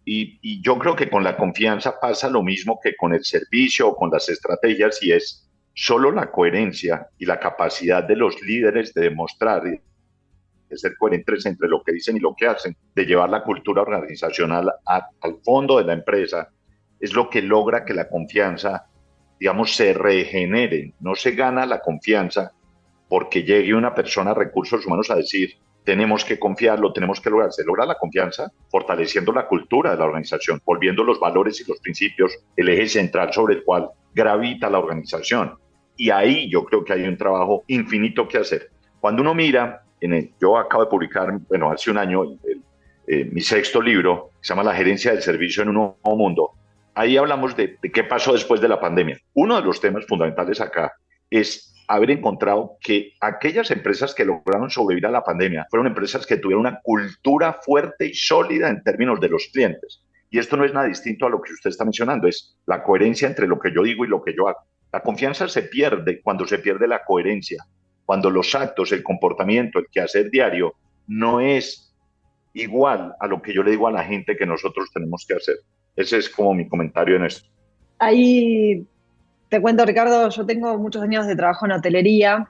Y yo creo que con la confianza pasa lo mismo que con el servicio o con las estrategias, y es solo la coherencia y la capacidad de los líderes de demostrar y de ser coherentes entre lo que dicen y lo que hacen, de llevar la cultura organizacional al fondo de la empresa, es lo que logra que la confianza, digamos, se regenere. No se gana la confianza porque llegue una persona a recursos humanos a decir, tenemos que confiarlo, tenemos que lograr. Se logra la confianza fortaleciendo la cultura de la organización, volviendo los valores y los principios el eje central sobre el cual gravita la organización. Y ahí yo creo que hay un trabajo infinito que hacer. Cuando uno mira, yo acabo de publicar, bueno, hace un año, mi sexto libro, que se llama La gerencia del servicio en un nuevo mundo. Ahí hablamos de qué pasó después de la pandemia. Uno de los temas fundamentales acá es haber encontrado que aquellas empresas que lograron sobrevivir a la pandemia fueron empresas que tuvieron una cultura fuerte y sólida en términos de los clientes. Y esto no es nada distinto a lo que usted está mencionando, es la coherencia entre lo que yo digo y lo que yo hago. La confianza se pierde cuando se pierde la coherencia, cuando los actos, el comportamiento, el quehacer diario no es igual a lo que yo le digo a la gente que nosotros tenemos que hacer. Ese es como mi comentario en esto. Ahí te cuento, Ricardo, yo tengo muchos años de trabajo en hotelería,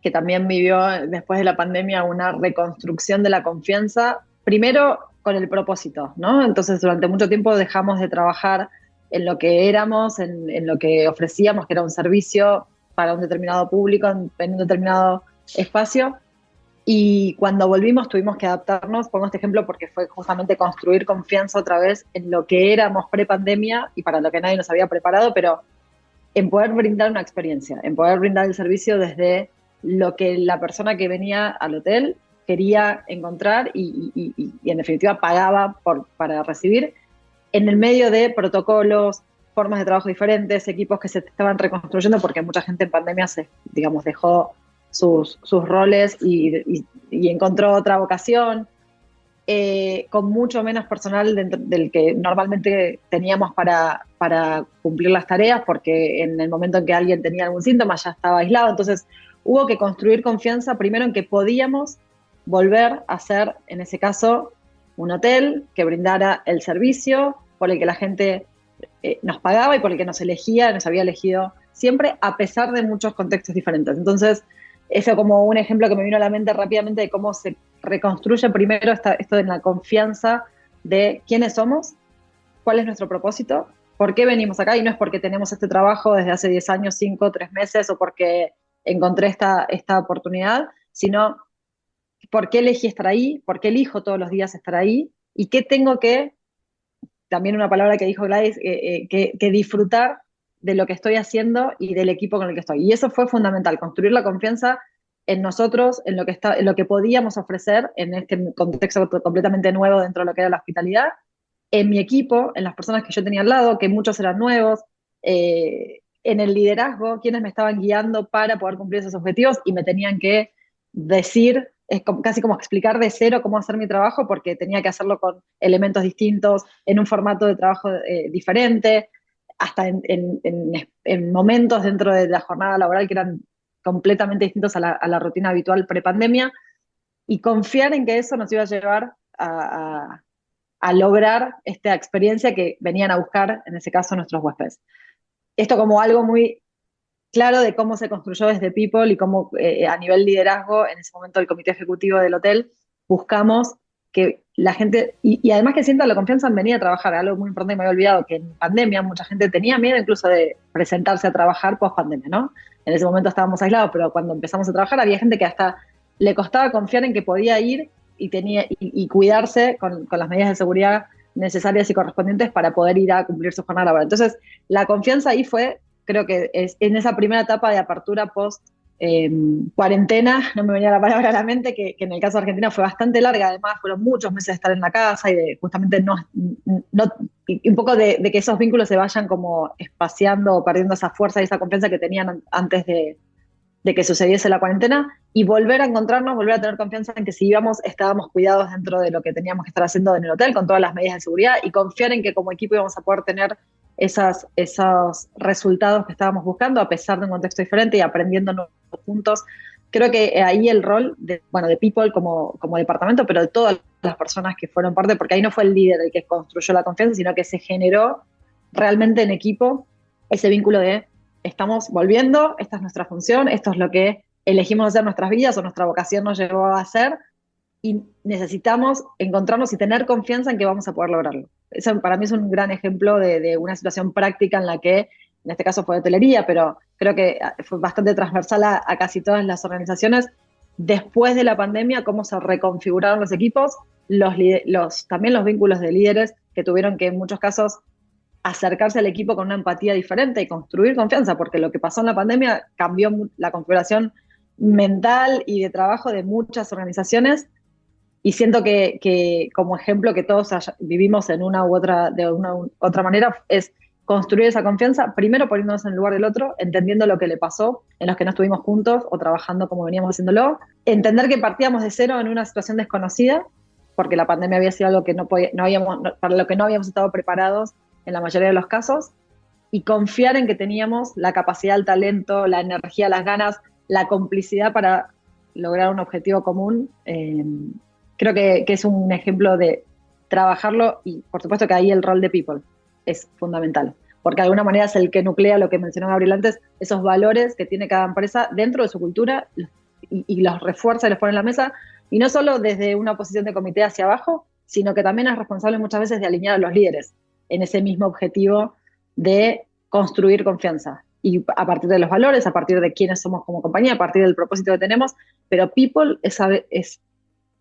que también vivió después de la pandemia una reconstrucción de la confianza, primero con el propósito, ¿no? Entonces, durante mucho tiempo dejamos de trabajar en lo que éramos, en lo que ofrecíamos, que era un servicio para un determinado público, en un determinado espacio, y cuando volvimos tuvimos que adaptarnos. Pongo este ejemplo porque fue justamente construir confianza otra vez en lo que éramos pre-pandemia y para lo que nadie nos había preparado, pero en poder brindar una experiencia, en poder brindar el servicio desde lo que la persona que venía al hotel quería encontrar y en definitiva pagaba para recibir, en el medio de protocolos, formas de trabajo diferentes, equipos que se estaban reconstruyendo porque mucha gente en pandemia dejó sus roles y encontró otra vocación, con mucho menos personal del que normalmente teníamos para cumplir las tareas, porque en el momento en que alguien tenía algún síntoma ya estaba aislado. Entonces hubo que construir confianza primero en que podíamos volver a ser, en ese caso, un hotel que brindara el servicio por el que la gente nos pagaba y por el que nos había elegido siempre, a pesar de muchos contextos diferentes. Entonces, eso como un ejemplo que me vino a la mente rápidamente de cómo se reconstruye primero esto de la confianza de quiénes somos, cuál es nuestro propósito, por qué venimos acá, y no es porque tenemos este trabajo desde hace 10 años, 5, 3 meses, o porque encontré esta oportunidad, sino por qué elegí estar ahí, por qué elijo todos los días estar ahí, y qué tengo que, también una palabra que dijo Gladys, que disfrutar de lo que estoy haciendo y del equipo con el que estoy. Y eso fue fundamental, construir la confianza en nosotros, en lo que podíamos ofrecer en este contexto completamente nuevo dentro de lo que era la hospitalidad, en mi equipo, en las personas que yo tenía al lado, que muchos eran nuevos, en el liderazgo, quienes me estaban guiando para poder cumplir esos objetivos y me tenían que decir, casi como explicar de cero cómo hacer mi trabajo, porque tenía que hacerlo con elementos distintos, en un formato de trabajo diferente, hasta en momentos dentro de la jornada laboral que eran completamente distintos a la rutina habitual prepandemia, y confiar en que eso nos iba a llevar a lograr esta experiencia que venían a buscar, en ese caso, nuestros huéspedes. Esto como algo muy claro de cómo se construyó desde People y cómo a nivel liderazgo, en ese momento el comité ejecutivo del hotel, buscamos que la gente, y además que sienta la confianza en venir a trabajar, algo muy importante que me había olvidado, que en pandemia mucha gente tenía miedo incluso de presentarse a trabajar post pandemia, ¿no? En ese momento estábamos aislados, pero cuando empezamos a trabajar había gente que hasta le costaba confiar en que podía ir y cuidarse con las medidas de seguridad necesarias y correspondientes para poder ir a cumplir su jornada laboral. Entonces, la confianza ahí fue, creo que es en esa primera etapa de apertura post cuarentena, no me venía la palabra a la mente, que en el caso de Argentina fue bastante larga, además fueron muchos meses de estar en la casa y de justamente y un poco de que esos vínculos se vayan como espaciando o perdiendo esa fuerza y esa confianza que tenían antes de que sucediese la cuarentena, y volver a encontrarnos, volver a tener confianza en que si íbamos, estábamos cuidados dentro de lo que teníamos que estar haciendo en el hotel, con todas las medidas de seguridad, y confiar en que como equipo íbamos a poder tener esos resultados que estábamos buscando, a pesar de un contexto diferente y aprendiendo juntos. Creo que ahí el rol de People como departamento, pero de todas las personas que fueron parte, porque ahí no fue el líder el que construyó la confianza, sino que se generó realmente en equipo ese vínculo de estamos volviendo, esta es nuestra función, esto es lo que elegimos hacer nuestras vidas o nuestra vocación nos llevó a hacer, y necesitamos encontrarnos y tener confianza en que vamos a poder lograrlo. Eso para mí es un gran ejemplo de una situación práctica en la que, en este caso fue hotelería, pero creo que fue bastante transversal a casi todas las organizaciones. Después de la pandemia, cómo se reconfiguraron los equipos, también los vínculos de líderes que tuvieron que en muchos casos acercarse al equipo con una empatía diferente y construir confianza, porque lo que pasó en la pandemia cambió la configuración mental y de trabajo de muchas organizaciones, y siento que como ejemplo que todos vivimos de una u otra manera, es construir esa confianza, primero poniéndonos en el lugar del otro, entendiendo lo que le pasó en los que no estuvimos juntos o trabajando como veníamos haciéndolo, entender que partíamos de cero en una situación desconocida, porque la pandemia había sido algo que para lo que no habíamos estado preparados en la mayoría de los casos, y confiar en que teníamos la capacidad, el talento, la energía, las ganas, la complicidad para lograr un objetivo común. Creo que es un ejemplo de trabajarlo, y por supuesto que ahí el rol de People es fundamental, porque de alguna manera es el que nuclea lo que mencionó Gabriel antes, esos valores que tiene cada empresa dentro de su cultura, y los refuerza y los pone en la mesa, y no solo desde una posición de comité hacia abajo, sino que también es responsable muchas veces de alinear a los líderes en ese mismo objetivo de construir confianza. Y a partir de los valores, a partir de quiénes somos como compañía, a partir del propósito que tenemos, pero People es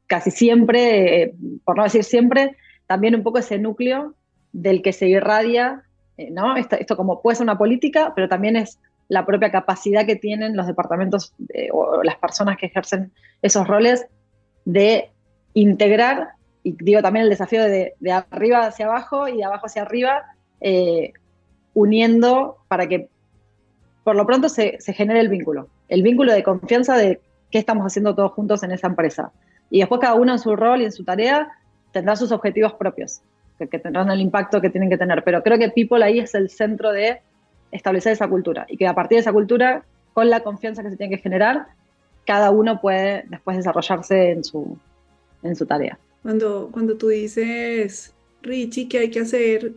casi siempre, por no decir siempre, también un poco ese núcleo del que se irradia, ¿no? Esto como puede ser una política, pero también es la propia capacidad que tienen los departamentos o las personas que ejercen esos roles de integrar, y digo también el desafío de arriba hacia abajo y de abajo hacia arriba, uniendo para que por lo pronto se genere el vínculo de confianza de qué estamos haciendo todos juntos en esa empresa. Y después cada uno en su rol y en su tarea tendrá sus objetivos propios, que tendrán el impacto que tienen que tener. Pero creo que People ahí es el centro de establecer esa cultura, y que a partir de esa cultura, con la confianza que se tiene que generar, cada uno puede después desarrollarse en su tarea. Cuando tú dices, Richie, ¿qué hay que hacer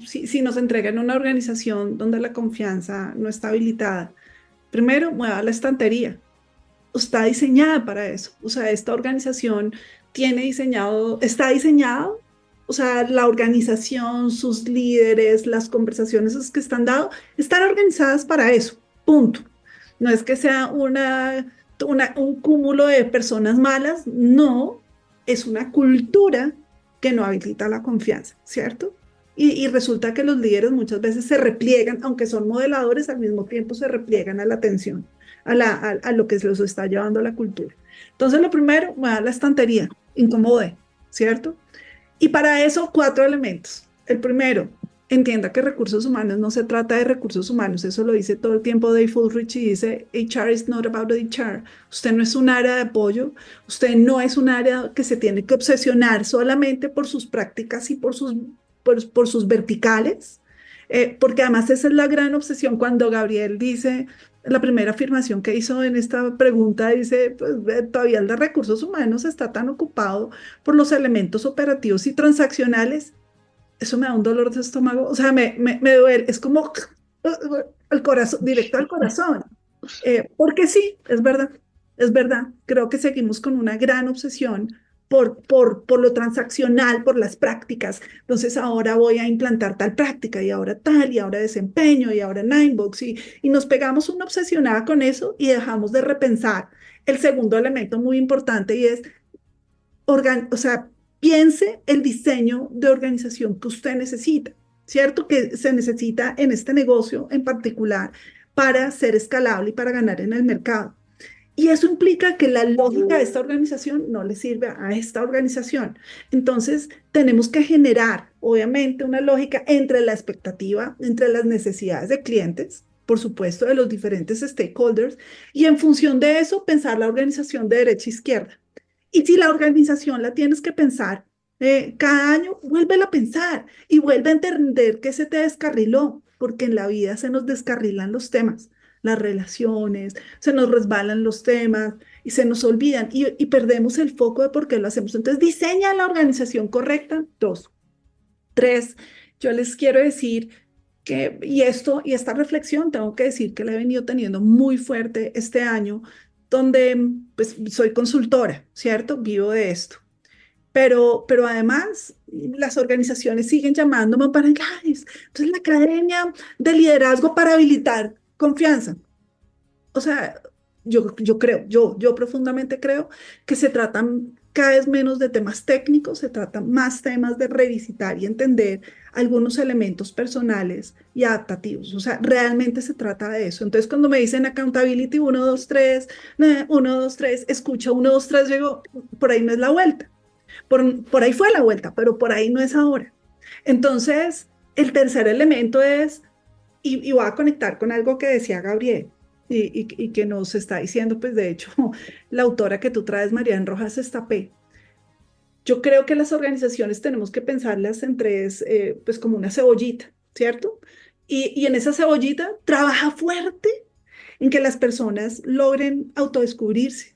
si nos entregan una organización donde la confianza no está habilitada? Primero, mueva la estantería. Está diseñada para eso. O sea, esta organización está diseñado, o sea, la organización, sus líderes, las conversaciones que están dadas, están organizadas para eso, punto. No es que sea un cúmulo de personas malas, no, es una cultura que no habilita la confianza, ¿cierto? Y resulta que los líderes muchas veces se repliegan, aunque son modeladores, al mismo tiempo se repliegan a la atención, a lo que se los está llevando a la cultura. Entonces, lo primero, mueva la estantería, incomode, ¿cierto? Y para eso, 4 elementos. El primero, entienda que recursos humanos no se trata de recursos humanos, eso lo dice todo el tiempo Dave Ulrich, y dice, HR is not about HR. Usted no es un área de apoyo, usted no es un área que se tiene que obsesionar solamente por sus prácticas y por sus verticales, porque además esa es la gran obsesión. Cuando Gabriel dice, la primera afirmación que hizo en esta pregunta, dice, pues todavía el de recursos humanos está tan ocupado por los elementos operativos y transaccionales. Eso me da un dolor de estómago, o sea, me duele, es como, al corazón, directo al corazón. Porque sí, es verdad. Creo que seguimos con una gran obsesión por lo transaccional, por las prácticas. Entonces ahora voy a implantar tal práctica y ahora tal, y ahora desempeño y ahora Ninebox y nos pegamos una obsesionada con eso y dejamos de repensar el segundo elemento muy importante y es, o sea, piense el diseño de organización que usted necesita, ¿cierto? Que se necesita en este negocio en particular para ser escalable y para ganar en el mercado. Y eso implica que la lógica de esta organización no le sirve a esta organización. Entonces, tenemos que generar, obviamente, una lógica entre la expectativa, entre las necesidades de clientes, por supuesto, de los diferentes stakeholders, y en función de eso, pensar la organización de derecha a izquierda. Y si la organización la tienes que pensar cada año, vuélvela a pensar y vuelve a entender que se te descarriló, porque en la vida se nos descarrilan los temas, las relaciones, se nos resbalan los temas y se nos olvidan y perdemos el foco de por qué lo hacemos. Entonces, diseña la organización correcta. 2. 3, yo les quiero decir que, y esta reflexión tengo que decir que la he venido teniendo muy fuerte este año, donde pues soy consultora, ¿cierto? Vivo de esto. Pero además, las organizaciones siguen llamándome para, entonces la academia de liderazgo para habilitar confianza. O sea, yo profundamente creo que se tratan cada vez menos de temas técnicos, se tratan más temas de revisitar y entender algunos elementos personales y adaptativos. O sea, realmente se trata de eso. Entonces, cuando me dicen accountability 1, 2, 3, 1, 2, 3, escucha 1, 2, 3, llego, por ahí no es la vuelta. Por ahí fue la vuelta, pero por ahí no es ahora. Entonces, el tercer elemento es, y voy a conectar con algo que decía Gabriel, y que nos está diciendo, pues de hecho, la autora que tú traes, Marian Rojas Estapé. Yo creo que las organizaciones tenemos que pensarlas en tres, pues como una cebollita, ¿cierto? Y en esa cebollita trabaja fuerte en que las personas logren autodescubrirse,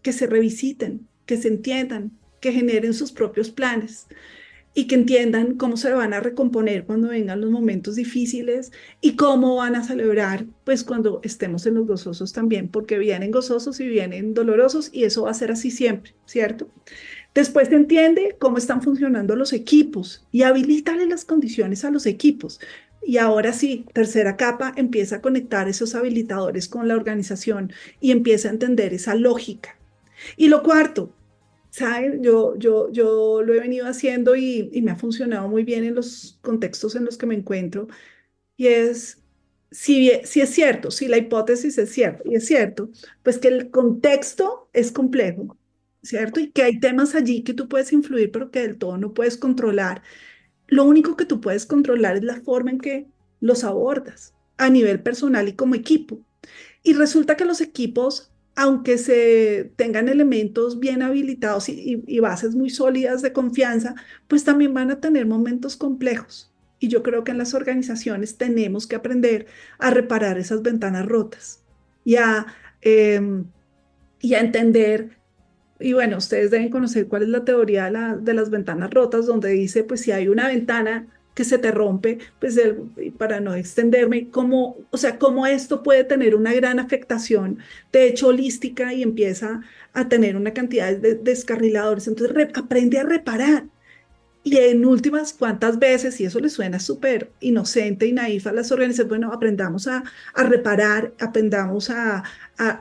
que se revisiten, que se entiendan, que generen sus propios planes y que entiendan cómo se van a recomponer cuando vengan los momentos difíciles y cómo van a celebrar pues cuando estemos en los gozosos también, porque vienen gozosos y vienen dolorosos y eso va a ser así siempre, ¿cierto? Después se entiende cómo están funcionando los equipos y habilitarle las condiciones a los equipos. Y ahora sí, tercera capa, empieza a conectar esos habilitadores con la organización y empieza a entender esa lógica. Y lo cuarto, ¿saben? Yo lo he venido haciendo y me ha funcionado muy bien en los contextos en los que me encuentro. Y es, si es cierto, si la hipótesis es cierta, y es cierto, pues que el contexto es complejo, ¿cierto? Y que hay temas allí que tú puedes influir, pero que del todo no puedes controlar. Lo único que tú puedes controlar es la forma en que los abordas a nivel personal y como equipo. Y resulta que los equipos, aunque se tengan elementos bien habilitados y bases muy sólidas de confianza, pues también van a tener momentos complejos. Y yo creo que en las organizaciones tenemos que aprender a reparar esas ventanas rotas y a entender. Y bueno, ustedes deben conocer cuál es la teoría de las ventanas rotas, donde dice, pues si hay una ventana que se te rompe, pues para no extenderme, cómo esto puede tener una gran afectación, de hecho holística, y empieza a tener una cantidad de descarriladores. Entonces aprende a reparar. Y en últimas, ¿cuántas veces? Y eso le suena súper inocente y naif a las organizaciones, bueno, aprendamos a reparar, aprendamos a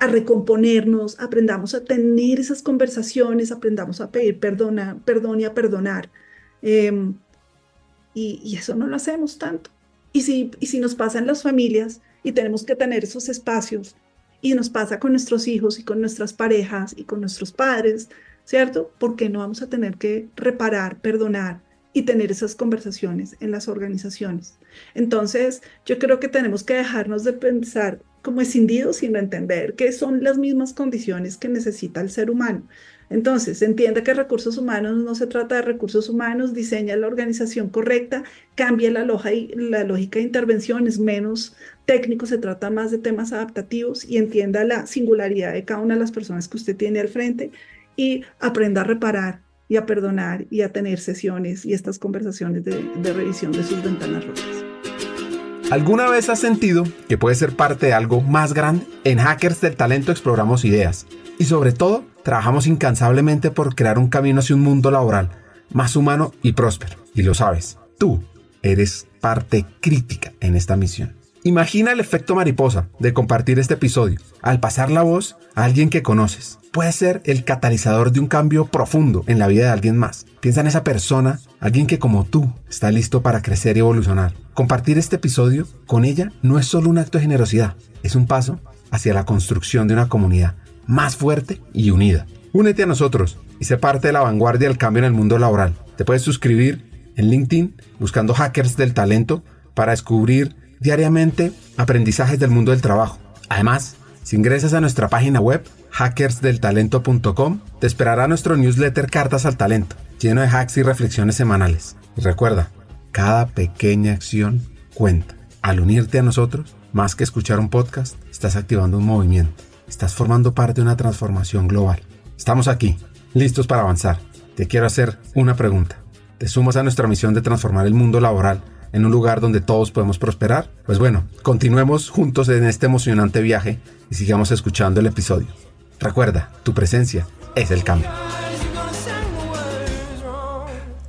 recomponernos, aprendamos a tener esas conversaciones, aprendamos a pedir perdón y a perdonar. Y eso no lo hacemos tanto. Y si nos pasa en las familias y tenemos que tener esos espacios, y nos pasa con nuestros hijos y con nuestras parejas y con nuestros padres, ¿cierto? ¿Por qué no vamos a tener que reparar, perdonar y tener esas conversaciones en las organizaciones? Entonces, yo creo que tenemos que dejarnos de pensar como escindidos, sino entender que son las mismas condiciones que necesita el ser humano. Entonces, entiende que recursos humanos no se trata de recursos humanos, diseña la organización correcta, cambia la lógica de intervención, es menos técnico, se trata más de temas adaptativos y entienda la singularidad de cada una de las personas que usted tiene al frente y aprenda a reparar y a perdonar y a tener sesiones y estas conversaciones de revisión de sus ventanas rotas. ¿Alguna vez has sentido que puedes ser parte de algo más grande? En Hackers del Talento exploramos ideas y sobre todo trabajamos incansablemente por crear un camino hacia un mundo laboral más humano y próspero. Y lo sabes, tú eres parte crítica en esta misión. Imagina el efecto mariposa de compartir este episodio. Al pasar la voz a alguien que conoces, puede ser el catalizador de un cambio profundo en la vida de alguien más. Piensa en esa persona, alguien que como tú está listo para crecer y evolucionar. Compartir este episodio con ella no es solo un acto de generosidad, es un paso hacia la construcción de una comunidad más fuerte y unida. Únete a nosotros y sé parte de la vanguardia del cambio en el mundo laboral. Te puedes suscribir en LinkedIn buscando Hackers del Talento para descubrir diariamente aprendizajes del mundo del trabajo. Además, si ingresas a nuestra página web hackersdeltalento.com, te esperará nuestro newsletter Cartas al Talento, lleno de hacks y reflexiones semanales. Y recuerda, cada pequeña acción cuenta. Al unirte a nosotros, más que escuchar un podcast, estás activando un movimiento. Estás formando parte de una transformación global. Estamos aquí, listos para avanzar. Te quiero hacer una pregunta. ¿Te sumas a nuestra misión de transformar el mundo laboral en un lugar donde todos podemos prosperar? Pues bueno, continuemos juntos en este emocionante viaje y sigamos escuchando el episodio. Recuerda, tu presencia es el cambio.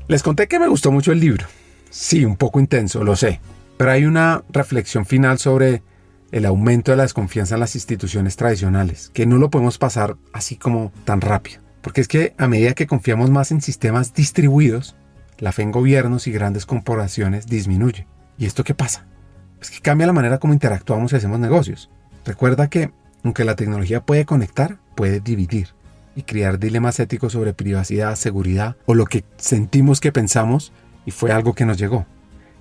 Les conté que me gustó mucho el libro. Sí, un poco intenso, lo sé. Pero hay una reflexión final sobre el aumento de la desconfianza en las instituciones tradicionales, que no lo podemos pasar así como tan rápido. Porque es que a medida que confiamos más en sistemas distribuidos, la fe en gobiernos y grandes corporaciones disminuye. ¿Y esto qué pasa? Es que cambia la manera como interactuamos y hacemos negocios. Recuerda que, aunque la tecnología puede conectar, puede dividir y crear dilemas éticos sobre privacidad, seguridad o lo que sentimos que pensamos y fue algo que nos llegó.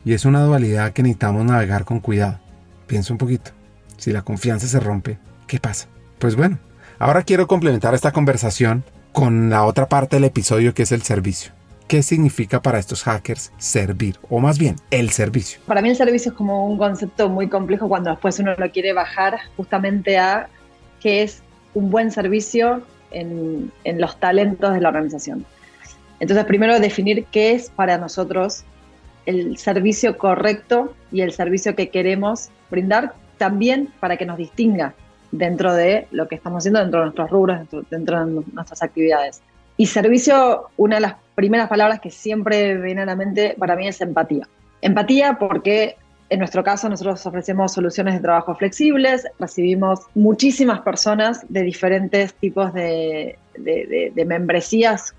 Y es una dualidad que necesitamos navegar con cuidado. Piensa un poquito. Si la confianza se rompe, ¿qué pasa? Pues bueno, ahora quiero complementar esta conversación con la otra parte del episodio, que es el servicio. ¿Qué significa para estos hackers servir? O más bien, el servicio. Para mí el servicio es como un concepto muy complejo cuando después uno lo quiere bajar justamente a qué es un buen servicio en los talentos de la organización. Entonces, primero definir qué es para nosotros el servicio correcto y el servicio que queremos brindar, también para que nos distinga dentro de lo que estamos haciendo, dentro de nuestros rubros, dentro de nuestras actividades. Y servicio, una de las primeras palabras que siempre viene a la mente para mí es empatía. Empatía porque en nuestro caso nosotros ofrecemos soluciones de trabajo flexibles, recibimos muchísimas personas de diferentes tipos de membresías,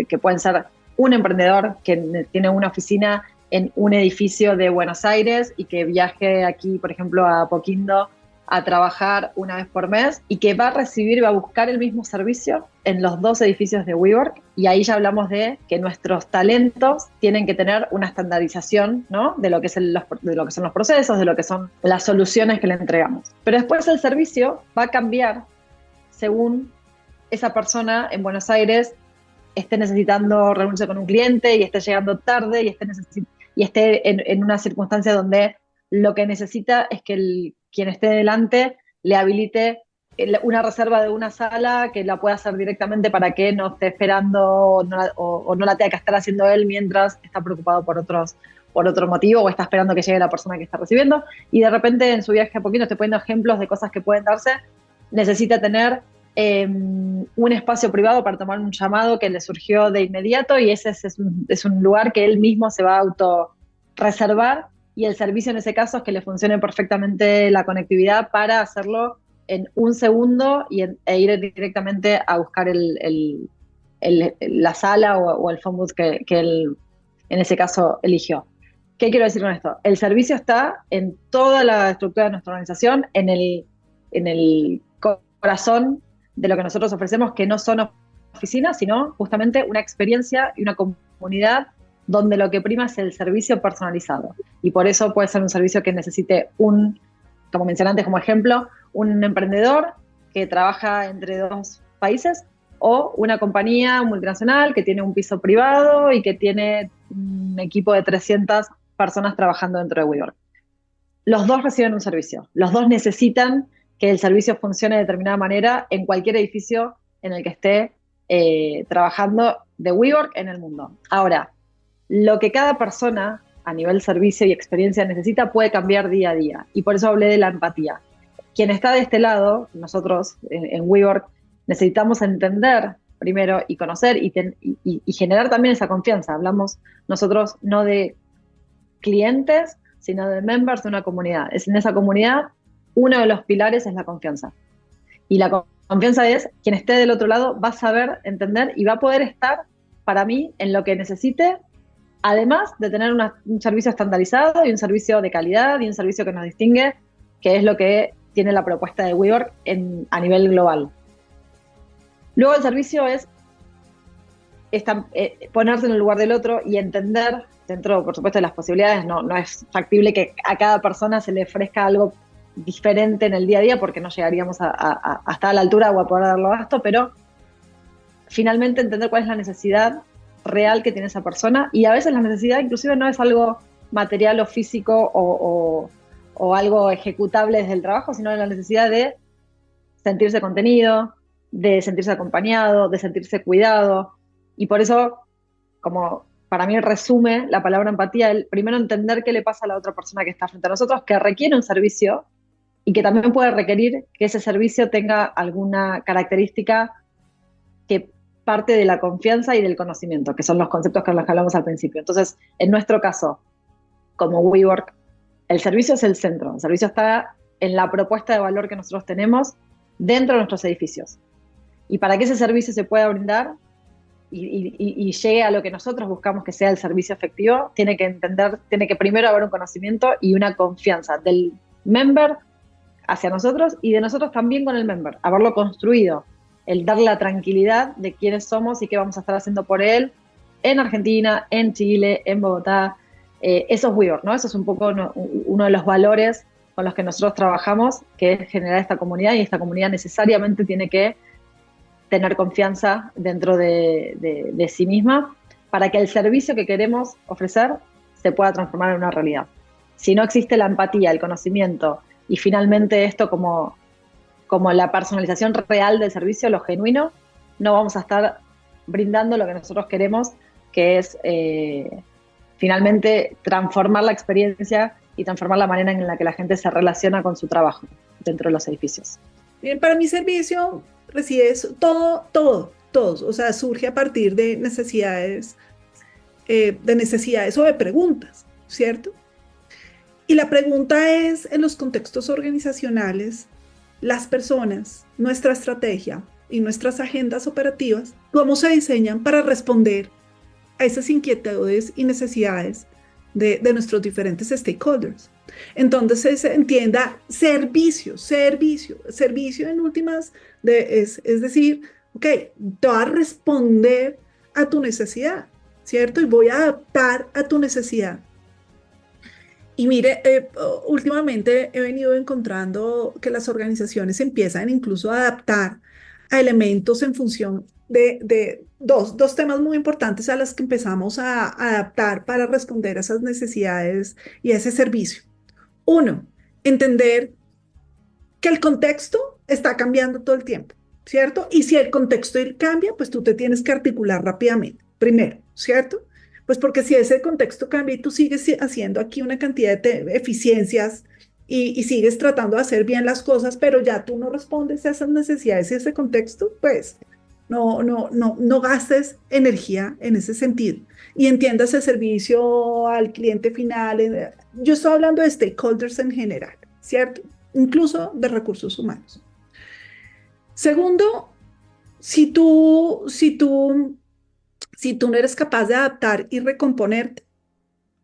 que pueden ser un emprendedor que tiene una oficina en un edificio de Buenos Aires y que viaje aquí, por ejemplo, a Apoquindo a trabajar una vez por mes y que va a recibir, va a buscar el mismo servicio en los 2 edificios de WeWork, y ahí ya hablamos de que nuestros talentos tienen que tener una estandarización, ¿no? de lo que son los procesos, de lo que son las soluciones que le entregamos. Pero después el servicio va a cambiar según esa persona en Buenos Aires esté necesitando reunirse con un cliente y esté llegando tarde y esté en una circunstancia donde lo que necesita es que quien esté delante le habilite una reserva de una sala que la pueda hacer directamente para que no esté esperando o no la tenga que estar haciendo él mientras está preocupado por otro motivo o está esperando que llegue la persona que está recibiendo. Y de repente en su viaje a poquito estoy poniendo ejemplos de cosas que pueden darse. Necesita tener un espacio privado para tomar un llamado que le surgió de inmediato, y ese es un lugar que él mismo se va a auto reservar, y el servicio en ese caso es que le funcione perfectamente la conectividad para hacerlo en un segundo e ir directamente a buscar la sala o el phone booth que él en ese caso eligió. ¿Qué quiero decir con esto? El servicio está en toda la estructura de nuestra organización, en el corazón de lo que nosotros ofrecemos, que no son oficinas, sino justamente una experiencia y una comunidad donde lo que prima es el servicio personalizado. Y por eso puede ser un servicio que necesite como mencioné antes como ejemplo, un emprendedor que trabaja entre 2 países, o una compañía multinacional que tiene un piso privado y que tiene un equipo de 300 personas trabajando dentro de WeWork. Los 2 reciben un servicio. Los 2 necesitan que el servicio funcione de determinada manera en cualquier edificio en el que esté trabajando de WeWork en el mundo. Ahora, lo que cada persona a nivel servicio y experiencia necesita puede cambiar día a día. Y por eso hablé de la empatía. Quien está de este lado, nosotros en WeWork, necesitamos entender primero y conocer y generar también esa confianza. Hablamos nosotros no de clientes, sino de members de una comunidad. En esa comunidad, uno de los pilares es la confianza. Y la confianza es, quien esté del otro lado va a saber entender y va a poder estar, para mí, en lo que necesite, además de tener un servicio estandarizado y un servicio de calidad y un servicio que nos distingue, que es lo que tiene la propuesta de WeWork a nivel global. Luego el servicio es ponerse en el lugar del otro y entender, dentro, por supuesto, de las posibilidades, no es factible que a cada persona se le ofrezca algo diferente en el día a día porque no llegaríamos hasta a la altura o a poder darlo abasto, pero finalmente entender cuál es la necesidad real que tiene esa persona, y a veces la necesidad inclusive no es algo material o físico o algo ejecutable desde el trabajo, sino la necesidad de sentirse contenido, de sentirse acompañado, de sentirse cuidado. Y por eso, como para mí resume la palabra empatía, el primero entender qué le pasa a la otra persona que está frente a nosotros, que requiere un servicio y que también puede requerir que ese servicio tenga alguna característica que parte de la confianza y del conocimiento, que son los conceptos con los que hablamos al principio. Entonces, en nuestro caso, como WeWork, el servicio es el centro. El servicio está en la propuesta de valor que nosotros tenemos dentro de nuestros edificios. Y para que ese servicio se pueda brindar y llegue a lo que nosotros buscamos que sea el servicio efectivo, tiene que primero haber un conocimiento y una confianza del member hacia nosotros y de nosotros también con el member, haberlo construido, el darle la tranquilidad de quiénes somos y qué vamos a estar haciendo por él en Argentina, en Chile, en Bogotá. Eso es WeWork, ¿no? Eso es un poco uno de los valores con los que nosotros trabajamos, que es generar esta comunidad, y esta comunidad necesariamente tiene que tener confianza dentro de sí misma para que el servicio que queremos ofrecer se pueda transformar en una realidad. Si no existe la empatía, el conocimiento y finalmente esto como la personalización real del servicio, lo genuino, no vamos a estar brindando lo que nosotros queremos, que es finalmente transformar la experiencia y transformar la manera en la que la gente se relaciona con su trabajo dentro de los edificios. Bien, para mi servicio recibes todos, o sea, surge a partir de necesidades o de preguntas, ¿cierto? Y la pregunta es, en los contextos organizacionales, las personas, nuestra estrategia y nuestras agendas operativas, ¿cómo se diseñan para responder a esas inquietudes y necesidades de nuestros diferentes stakeholders? Entonces se entienda servicio en últimas, es decir, ok, te voy a responder a tu necesidad, ¿cierto? Y voy a adaptar a tu necesidad. Y mire, últimamente he venido encontrando que las organizaciones empiezan incluso a adaptar a elementos en función de dos temas muy importantes a los que empezamos a adaptar para responder a esas necesidades y a ese servicio. Uno, entender que el contexto está cambiando todo el tiempo, ¿cierto? Y si el contexto cambia, pues tú te tienes que articular rápidamente, primero, ¿cierto? Pues porque si ese contexto cambia y tú sigues haciendo aquí una cantidad de eficiencias y sigues tratando de hacer bien las cosas, pero ya tú no respondes a esas necesidades y ese contexto, pues no gastes energía en ese sentido. Y entiendas el servicio al cliente final. Yo estoy hablando de stakeholders en general, ¿cierto? Incluso de recursos humanos. Segundo, si tú no eres capaz de adaptar y recomponerte,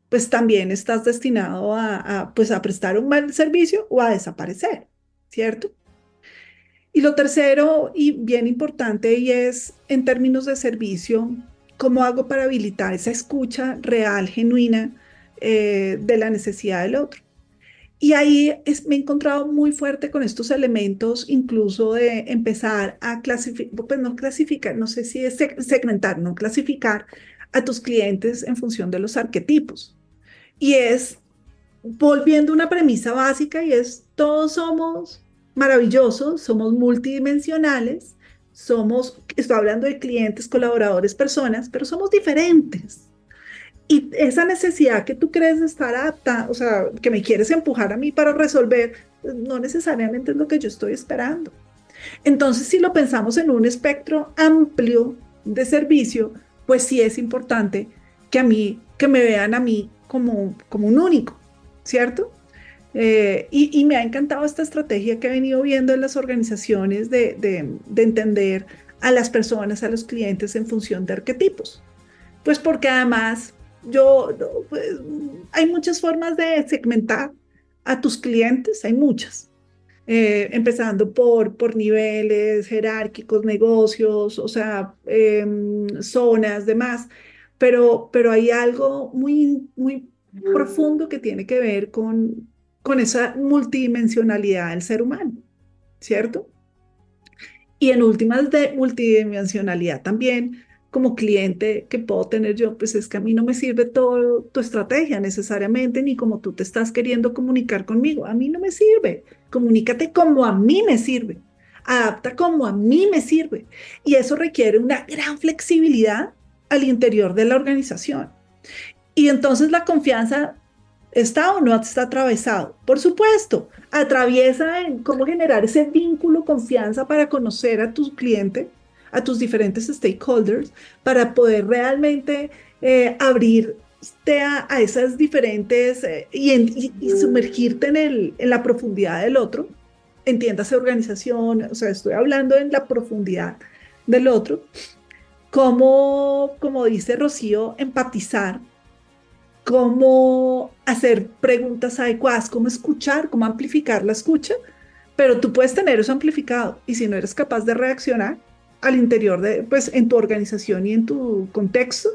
pues también estás destinado a prestar un mal servicio o a desaparecer, ¿cierto? Y lo tercero, y bien importante, y es en términos de servicio, ¿cómo hago para habilitar esa escucha real, genuina, de la necesidad del otro? Y ahí me he encontrado muy fuerte con estos elementos, incluso de empezar a clasificar, no sé si es segmentar, no clasificar a tus clientes en función de los arquetipos. Y es volviendo a una premisa básica, y es: todos somos maravillosos, somos multidimensionales, estoy hablando de clientes, colaboradores, personas, pero somos diferentes. Y esa necesidad que tú crees de estar adaptada, o sea, que me quieres empujar a mí para resolver, no necesariamente es lo que yo estoy esperando. Entonces, si lo pensamos en un espectro amplio de servicio, pues sí es importante que me vean a mí como un único, ¿cierto? Y me ha encantado esta estrategia que he venido viendo en las organizaciones de entender a las personas, a los clientes en función de arquetipos. Pues porque además pues, hay muchas formas de segmentar a tus clientes, hay muchas. Empezando por niveles jerárquicos, negocios, o sea, zonas, demás, pero hay algo muy profundo que tiene que ver con esa multidimensionalidad del ser humano, ¿cierto? Y en últimas de multidimensionalidad también, como cliente que puedo tener yo, pues es que a mí no me sirve toda tu estrategia necesariamente, ni como tú te estás queriendo comunicar conmigo. A mí no me sirve. Comunícate como a mí me sirve. Adapta como a mí me sirve. Y eso requiere una gran flexibilidad al interior de la organización. Y entonces la confianza ¿está o no está atravesado? Por supuesto, atraviesa en cómo generar ese vínculo, confianza para conocer a tu cliente, a tus diferentes stakeholders, para poder realmente abrirte a esas diferentes y sumergirte en la profundidad del otro. Entiéndase organización, o sea, estoy hablando en la profundidad del otro. Como dice Rocío, empatizar, cómo hacer preguntas adecuadas, cómo escuchar, cómo amplificar la escucha, pero tú puedes tener eso amplificado y si no eres capaz de reaccionar al interior pues en tu organización y en tu contexto,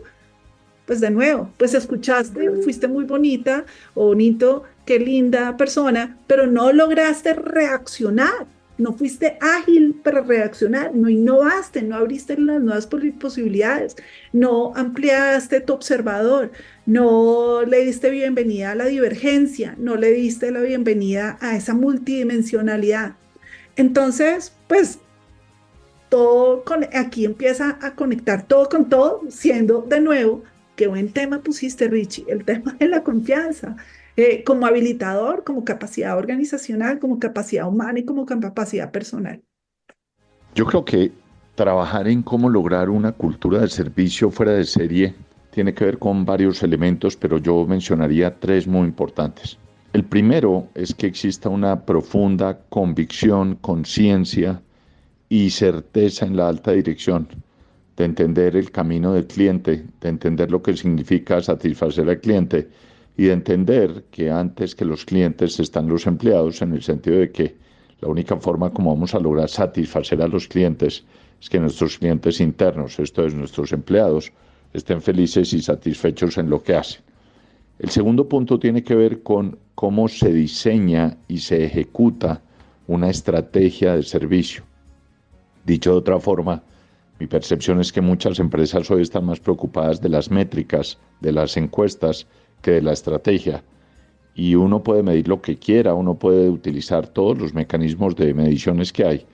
pues de nuevo, pues escuchaste, fuiste muy bonita o bonito, qué linda persona, pero no lograste reaccionar, no fuiste ágil para reaccionar, no innovaste, no abriste las nuevas posibilidades, no ampliaste tu observador, no le diste bienvenida a la divergencia, no le diste la bienvenida a esa multidimensionalidad. Entonces, pues, aquí empieza a conectar todo con todo, siendo de nuevo, qué buen tema pusiste, Richie, el tema de la confianza. Como habilitador, como capacidad organizacional, como capacidad humana y como capacidad personal. Yo creo que trabajar en cómo lograr una cultura de servicio fuera de serie tiene que ver con varios elementos, pero yo mencionaría 3 muy importantes. El primero es que exista una profunda convicción, conciencia y certeza en la alta dirección, de entender el camino del cliente, de entender lo que significa satisfacer al cliente, y de entender que antes que los clientes están los empleados, en el sentido de que la única forma como vamos a lograr satisfacer a los clientes es que nuestros clientes internos, esto es, nuestros empleados, estén felices y satisfechos en lo que hacen. El segundo punto tiene que ver con cómo se diseña y se ejecuta una estrategia de servicio. Dicho de otra forma, mi percepción es que muchas empresas hoy están más preocupadas de las métricas, de las encuestas, que de la estrategia. Y uno puede medir lo que quiera, uno puede utilizar todos los mecanismos de mediciones que hay,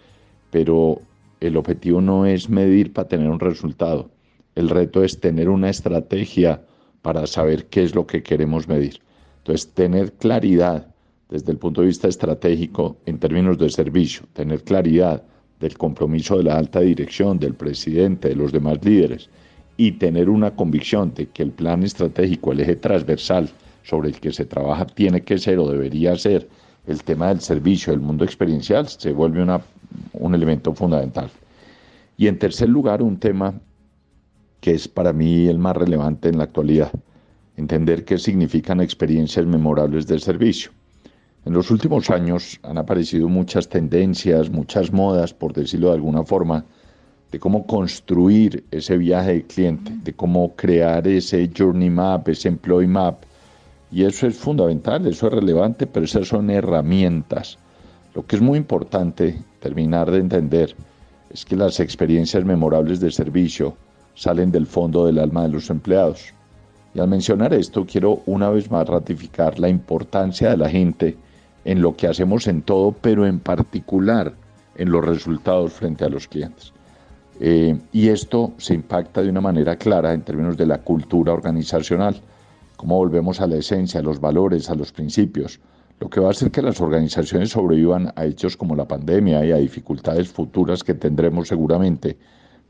pero el objetivo no es medir para tener un resultado. El reto es tener una estrategia para saber qué es lo que queremos medir. Entonces, tener claridad desde el punto de vista estratégico en términos de servicio, tener claridad del compromiso de la alta dirección, del presidente, de los demás líderes, y tener una convicción de que el plan estratégico, el eje transversal sobre el que se trabaja, tiene que ser o debería ser el tema del servicio, del mundo experiencial, se vuelve un elemento fundamental. Y en tercer lugar, un tema que es para mí el más relevante en la actualidad, entender qué significan experiencias memorables del servicio. En los últimos años han aparecido muchas tendencias, muchas modas, por decirlo de alguna forma, de cómo construir ese viaje de cliente, de cómo crear ese journey map, ese employee map. Y eso es fundamental, eso es relevante, pero esas son herramientas. Lo que es muy importante terminar de entender es que las experiencias memorables de servicio salen del fondo del alma de los empleados. Y al mencionar esto, quiero una vez más ratificar la importancia de la gente en lo que hacemos en todo, pero en particular en los resultados frente a los clientes. Y esto se impacta de una manera clara en términos de la cultura organizacional, cómo volvemos a la esencia, a los valores, a los principios, lo que va a hacer que las organizaciones sobrevivan a hechos como la pandemia y a dificultades futuras que tendremos seguramente.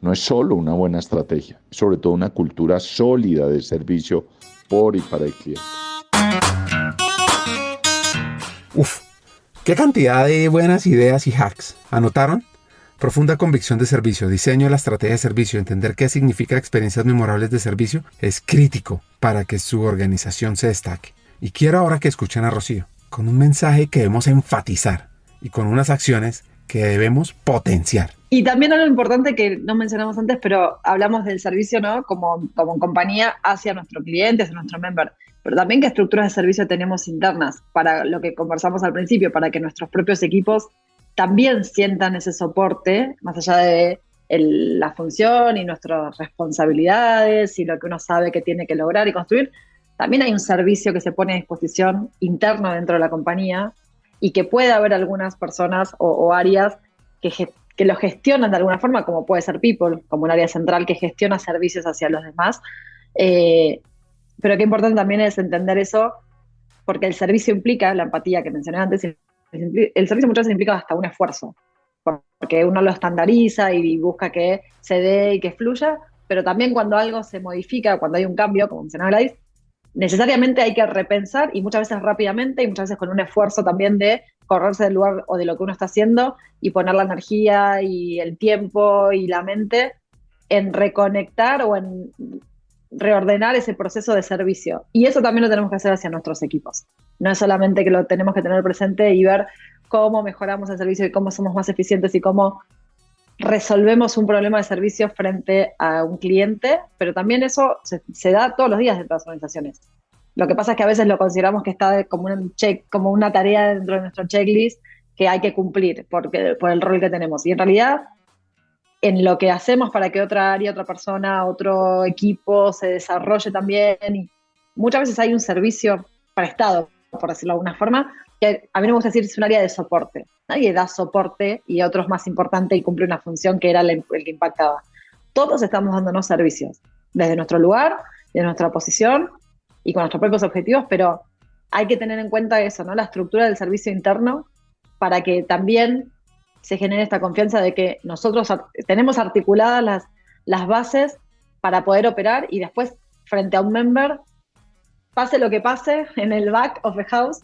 No es solo una buena estrategia, es sobre todo una cultura sólida de servicio por y para el cliente. Uf, qué cantidad de buenas ideas y hacks. ¿Anotaron? Profunda convicción de servicio, diseño de la estrategia de servicio, entender qué significa experiencias memorables de servicio es crítico para que su organización se destaque. Y quiero ahora que escuchen a Rocío, con un mensaje que debemos enfatizar y con unas acciones que debemos potenciar. Y también algo importante que no mencionamos antes, pero hablamos del servicio, ¿no? Como compañía hacia nuestro cliente, hacia nuestro member. Pero también qué estructuras de servicio tenemos internas para lo que conversamos al principio, para que nuestros propios equipos también sientan ese soporte, más allá de la función y nuestras responsabilidades y lo que uno sabe que tiene que lograr y construir. También hay un servicio que se pone a disposición interno dentro de la compañía y que puede haber algunas personas o áreas que lo gestionan de alguna forma, como puede ser People, como un área central que gestiona servicios hacia los demás. Pero qué importante también es entender eso, porque el servicio implica, la empatía que mencioné antes, el servicio muchas veces implica hasta un esfuerzo, porque uno lo estandariza y busca que se dé y que fluya, pero también cuando algo se modifica, cuando hay un cambio, como mencionaba Gladys, necesariamente hay que repensar y muchas veces rápidamente y muchas veces con un esfuerzo también de correrse del lugar o de lo que uno está haciendo y poner la energía y el tiempo y la mente en reconectar o en reordenar ese proceso de servicio. Y eso también lo tenemos que hacer hacia nuestros equipos. No es solamente que lo tenemos que tener presente y ver cómo mejoramos el servicio y cómo somos más eficientes y cómo resolvemos un problema de servicio frente a un cliente, pero también eso se da todos los días dentro de las organizaciones. Lo que pasa es que a veces lo consideramos que está como como una tarea dentro de nuestro checklist que hay que cumplir por el rol que tenemos. Y en realidad, en lo que hacemos para que otra área, otra persona, otro equipo se desarrolle también, y muchas veces hay un servicio prestado, por decirlo de alguna forma, que a mí me gusta decir es un área de soporte. Nadie da soporte y otro es más importante y cumple una función que era el que impactaba. Todos estamos dándonos servicios, desde nuestro lugar, desde nuestra posición y con nuestros propios objetivos, pero hay que tener en cuenta eso, ¿no? La estructura del servicio interno para que también se genere esta confianza de que nosotros tenemos articuladas las bases para poder operar y después, frente a un member, pase lo que pase en el back of the house,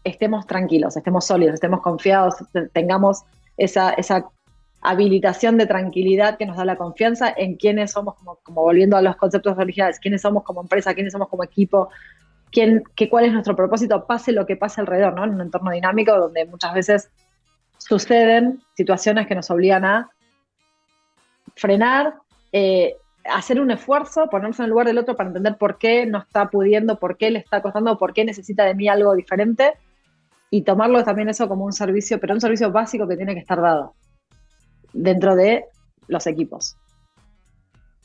estemos tranquilos, estemos sólidos, estemos confiados, tengamos esa habilitación de tranquilidad que nos da la confianza en quiénes somos, como volviendo a los conceptos originales, quiénes somos como empresa, quiénes somos como equipo, cuál es nuestro propósito, pase lo que pase alrededor, ¿no? En un entorno dinámico donde muchas veces suceden situaciones que nos obligan a frenar, hacer un esfuerzo, ponerse en el lugar del otro para entender por qué no está pudiendo, por qué le está costando, por qué necesita de mí algo diferente y tomarlo también eso como un servicio, pero un servicio básico que tiene que estar dado dentro de los equipos.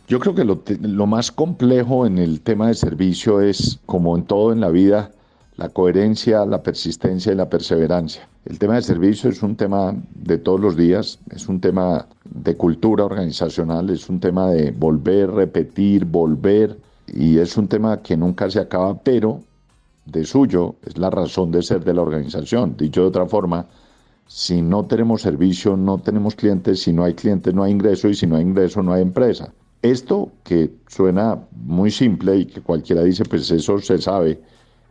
Yo creo que lo más complejo en el tema de servicio es, como en todo en la vida, la coherencia, la persistencia y la perseverancia. El tema de servicio es un tema de todos los días, es un tema de cultura organizacional, es un tema de volver, repetir, volver, y es un tema que nunca se acaba, pero de suyo es la razón de ser de la organización. Dicho de otra forma, si no tenemos servicio, no tenemos clientes, si no hay clientes, no hay ingreso, y si no hay ingreso, no hay empresa. Esto que suena muy simple y que cualquiera dice, pues eso se sabe.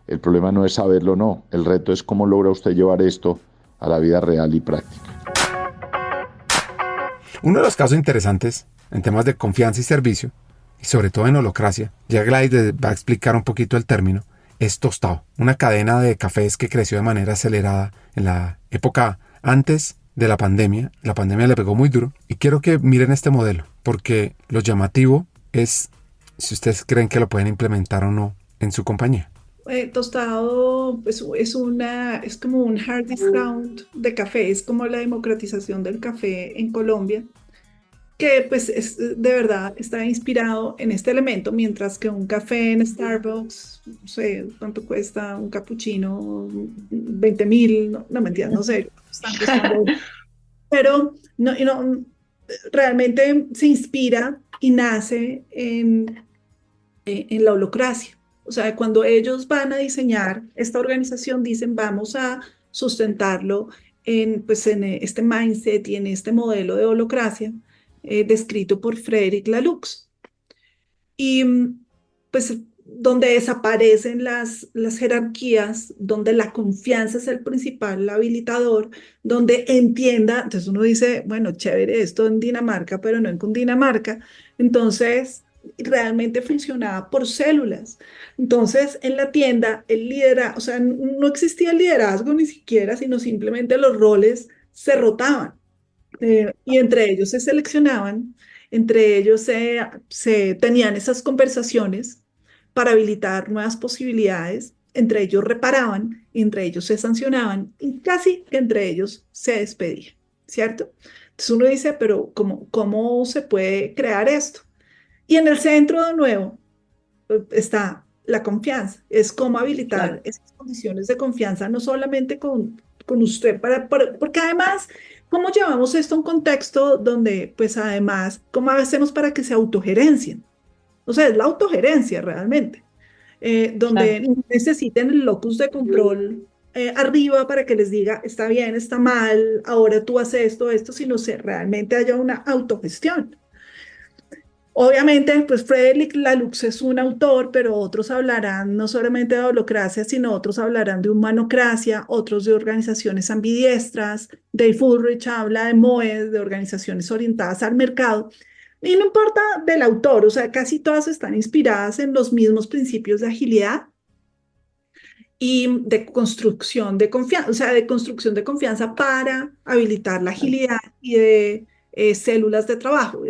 El problema no es saberlo, no. El reto es cómo logra usted llevar esto a la vida real y práctica. Uno de los casos interesantes en temas de confianza y servicio, y sobre todo en holocracia, ya Gladys va a explicar un poquito el término, es Tostado, una cadena de cafés que creció de manera acelerada en la época antes de la pandemia. La pandemia le pegó muy duro y quiero que miren este modelo, porque lo llamativo es si ustedes creen que lo pueden implementar o no en su compañía. Tostado pues, es como un hard discount de café, es como la democratización del café en Colombia, que pues de verdad está inspirado en este elemento, mientras que un café en Starbucks, no sé cuánto cuesta un cappuccino, 20.000, no mentira, no sé, están costando, pero realmente se inspira y nace en la holacracia. O sea, cuando ellos van a diseñar esta organización, dicen, vamos a sustentarlo pues, en este mindset y en este modelo de holacracia descrito por Frederick Laloux. Y pues donde desaparecen las jerarquías, donde la confianza es el principal habilitador, donde entienda, entonces uno dice, bueno, chévere esto en Dinamarca, pero no en Cundinamarca, entonces realmente funcionaba por células. Entonces en la tienda el liderazgo, o sea, no existía el liderazgo ni siquiera, sino simplemente los roles se rotaban y entre ellos se seleccionaban, entre ellos se tenían esas conversaciones para habilitar nuevas posibilidades, entre ellos reparaban, entre ellos se sancionaban y casi que entre ellos se despedían, ¿cierto? Entonces uno dice, pero ¿cómo se puede crear esto? Y en el centro de nuevo está la confianza, es cómo habilitar esas condiciones de confianza, no solamente con usted, porque además, ¿cómo llevamos esto a un contexto donde, pues además, cómo hacemos para que se autogerencien? O sea, es la autogerencia realmente, donde no necesiten el locus de control arriba para que les diga, está bien, está mal, ahora tú haces esto, sino que realmente haya una autogestión. Obviamente, pues Frederick Laloux es un autor, pero otros hablarán no solamente de holacracia, sino otros hablarán de humanocracia, otros de organizaciones ambidiestras. Dave Ulrich habla de MOEs, de organizaciones orientadas al mercado. Y no importa del autor, o sea, casi todas están inspiradas en los mismos principios de agilidad y de construcción de confianza, o sea, de construcción de confianza para habilitar la agilidad y de células de trabajo.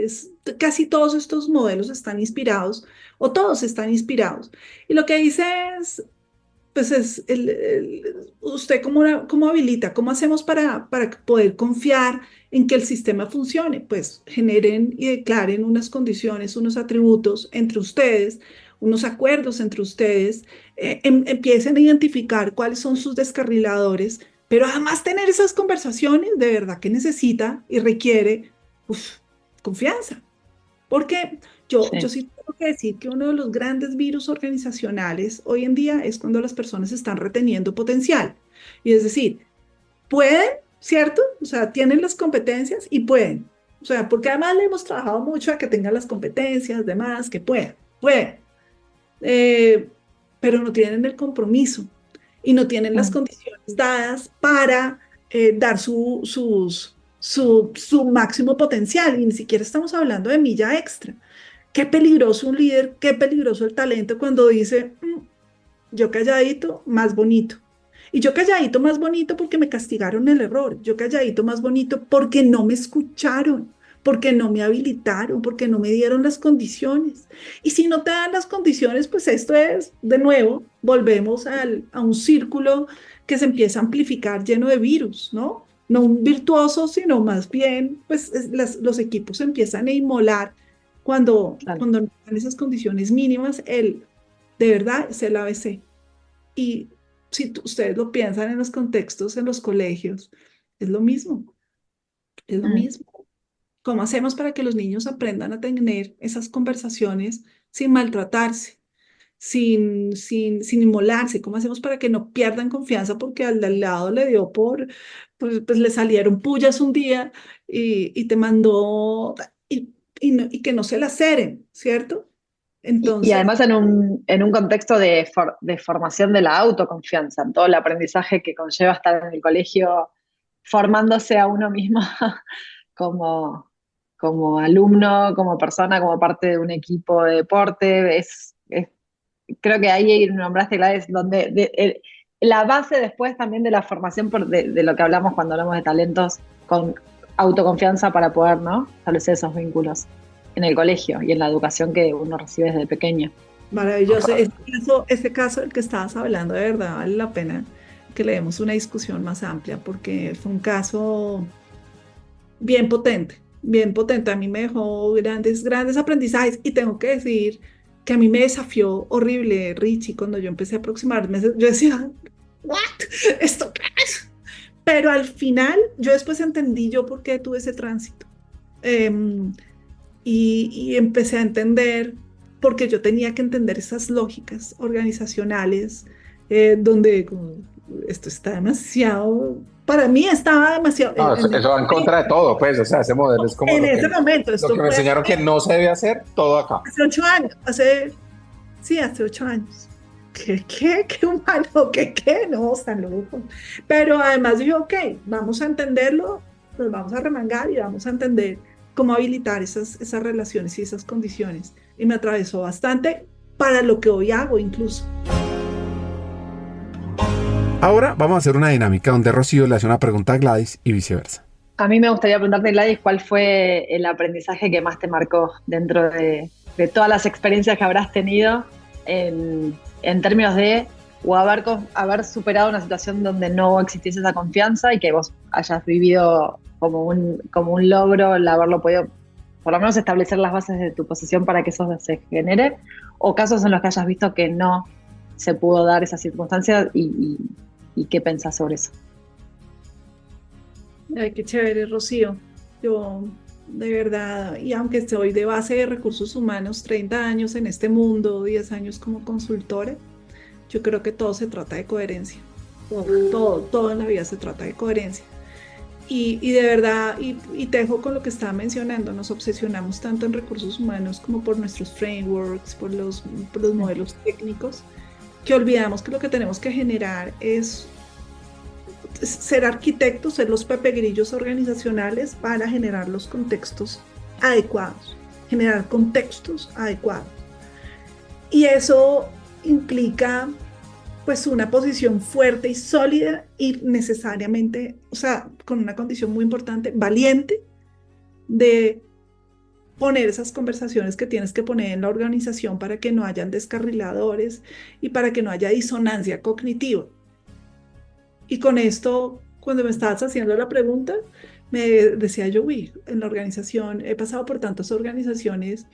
Casi todos estos modelos están inspirados, o todos están inspirados. Y lo que dice es, pues es, usted cómo habilita, cómo hacemos para poder confiar en que el sistema funcione. Pues generen y declaren unas condiciones, unos atributos entre ustedes, unos acuerdos entre ustedes, empiecen a identificar cuáles son sus descarriladores, pero además tener esas conversaciones de verdad que necesita y requiere confianza. Porque yo sí tengo que decir que uno de los grandes virus organizacionales hoy en día es cuando las personas están reteniendo potencial. Y es decir, pueden, ¿cierto? O sea, tienen las competencias y pueden. O sea, porque además le hemos trabajado mucho a que tengan las competencias, demás, que pueden. Pero no tienen el compromiso y no tienen las condiciones dadas para dar su máximo potencial, y ni siquiera estamos hablando de milla extra. Qué peligroso un líder, qué peligroso el talento cuando dice, yo calladito, más bonito. Y yo calladito más bonito porque me castigaron el error, yo calladito más bonito porque no me escucharon, porque no me habilitaron, porque no me dieron las condiciones. Y si no te dan las condiciones, pues esto es, de nuevo, volvemos a un círculo que se empieza a amplificar lleno de virus, ¿no? No un virtuoso, sino más bien, pues los equipos empiezan a inmolar cuando no dan esas condiciones mínimas. De verdad, es el ABC. Y si ustedes lo piensan en los contextos, en los colegios, es lo mismo. Es lo mismo. ¿Cómo hacemos para que los niños aprendan a tener esas conversaciones sin maltratarse, sin inmolarse? ¿Cómo hacemos para que no pierdan confianza porque al de al lado le dio pues le salieron pullas un día y te mandó y que no se laceren, ¿cierto? Entonces, y además en un contexto de formación de la autoconfianza, en todo el aprendizaje que conlleva estar en el colegio, formándose a uno mismo como alumno, como persona, como parte de un equipo de deporte. Creo que ahí nombraste, Gladys, donde la base después también de la formación de lo que hablamos cuando hablamos de talentos, con autoconfianza para poder, ¿no?, establecer esos vínculos en el colegio y en la educación que uno recibe desde pequeño. Maravilloso. Este caso del que estabas hablando, de verdad, vale la pena que le demos una discusión más amplia, porque fue un caso bien potente. A mí me dejó grandes aprendizajes, y tengo que decir que a mí me desafió horrible, Richie, cuando yo empecé a aproximarme. Yo decía, ¿what? ¿Esto qué es? Pero al final, yo después entendí yo por qué tuve ese tránsito. y empecé a entender, porque yo tenía que entender esas lógicas organizacionales, donde esto está demasiado, para mí estaba demasiado... No, eso va en contra de todo, pues, o sea, ese modelo es como en ese momento, lo que me enseñaron que no se debe hacer, todo acá. Hace 8 años, hace 8 años. ¿Qué humano? ¿Qué? No, están locos. Pero además dije, ok, vamos a entenderlo, nos vamos a remangar y vamos a entender cómo habilitar esas relaciones y esas condiciones. Y me atravesó bastante para lo que hoy hago incluso. Ahora vamos a hacer una dinámica donde Rocío le hace una pregunta a Gladys y viceversa. A mí me gustaría preguntarte, Gladys, ¿cuál fue el aprendizaje que más te marcó dentro de todas las experiencias que habrás tenido en términos de o haber superado una situación donde no existiese esa confianza y que vos hayas vivido como un logro el haberlo podido, por lo menos, establecer las bases de tu posición para que eso se genere, o casos en los que hayas visto que no se pudo dar esa circunstancia y qué pensás sobre eso? Ay, qué chévere, Rocío. Yo, de verdad, y aunque estoy de base de recursos humanos, 30 años en este mundo, 10 años como consultora, yo creo que todo se trata de coherencia. Todo en la vida se trata de coherencia. Y de verdad, y te dejo con lo que estaba mencionando, nos obsesionamos tanto en recursos humanos como por nuestros frameworks, por los modelos técnicos, que olvidamos que lo que tenemos que generar es ser arquitectos, ser los pepegrillos organizacionales para generar los contextos adecuados, generar contextos adecuados. Y eso implica pues una posición fuerte y sólida y necesariamente, o sea, con una condición muy importante, valiente, de poner esas conversaciones que tienes que poner en la organización para que no hayan descarriladores y para que no haya disonancia cognitiva. Y con esto, cuando me estabas haciendo la pregunta, me decía yo, en la organización, he pasado por tantas organizaciones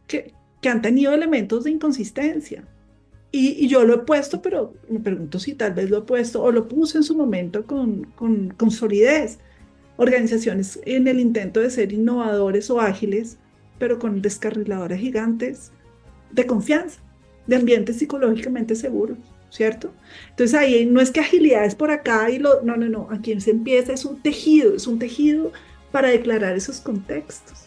que han tenido elementos de inconsistencia. Y yo lo he puesto, pero me pregunto si tal vez lo he puesto o lo puse en su momento con solidez. Organizaciones en el intento de ser innovadores o ágiles, pero con descarriladores gigantes de confianza, de ambientes psicológicamente seguros, ¿cierto? Entonces ahí no es que agilidad es por acá y no, aquí se empieza, es un tejido para declarar esos contextos.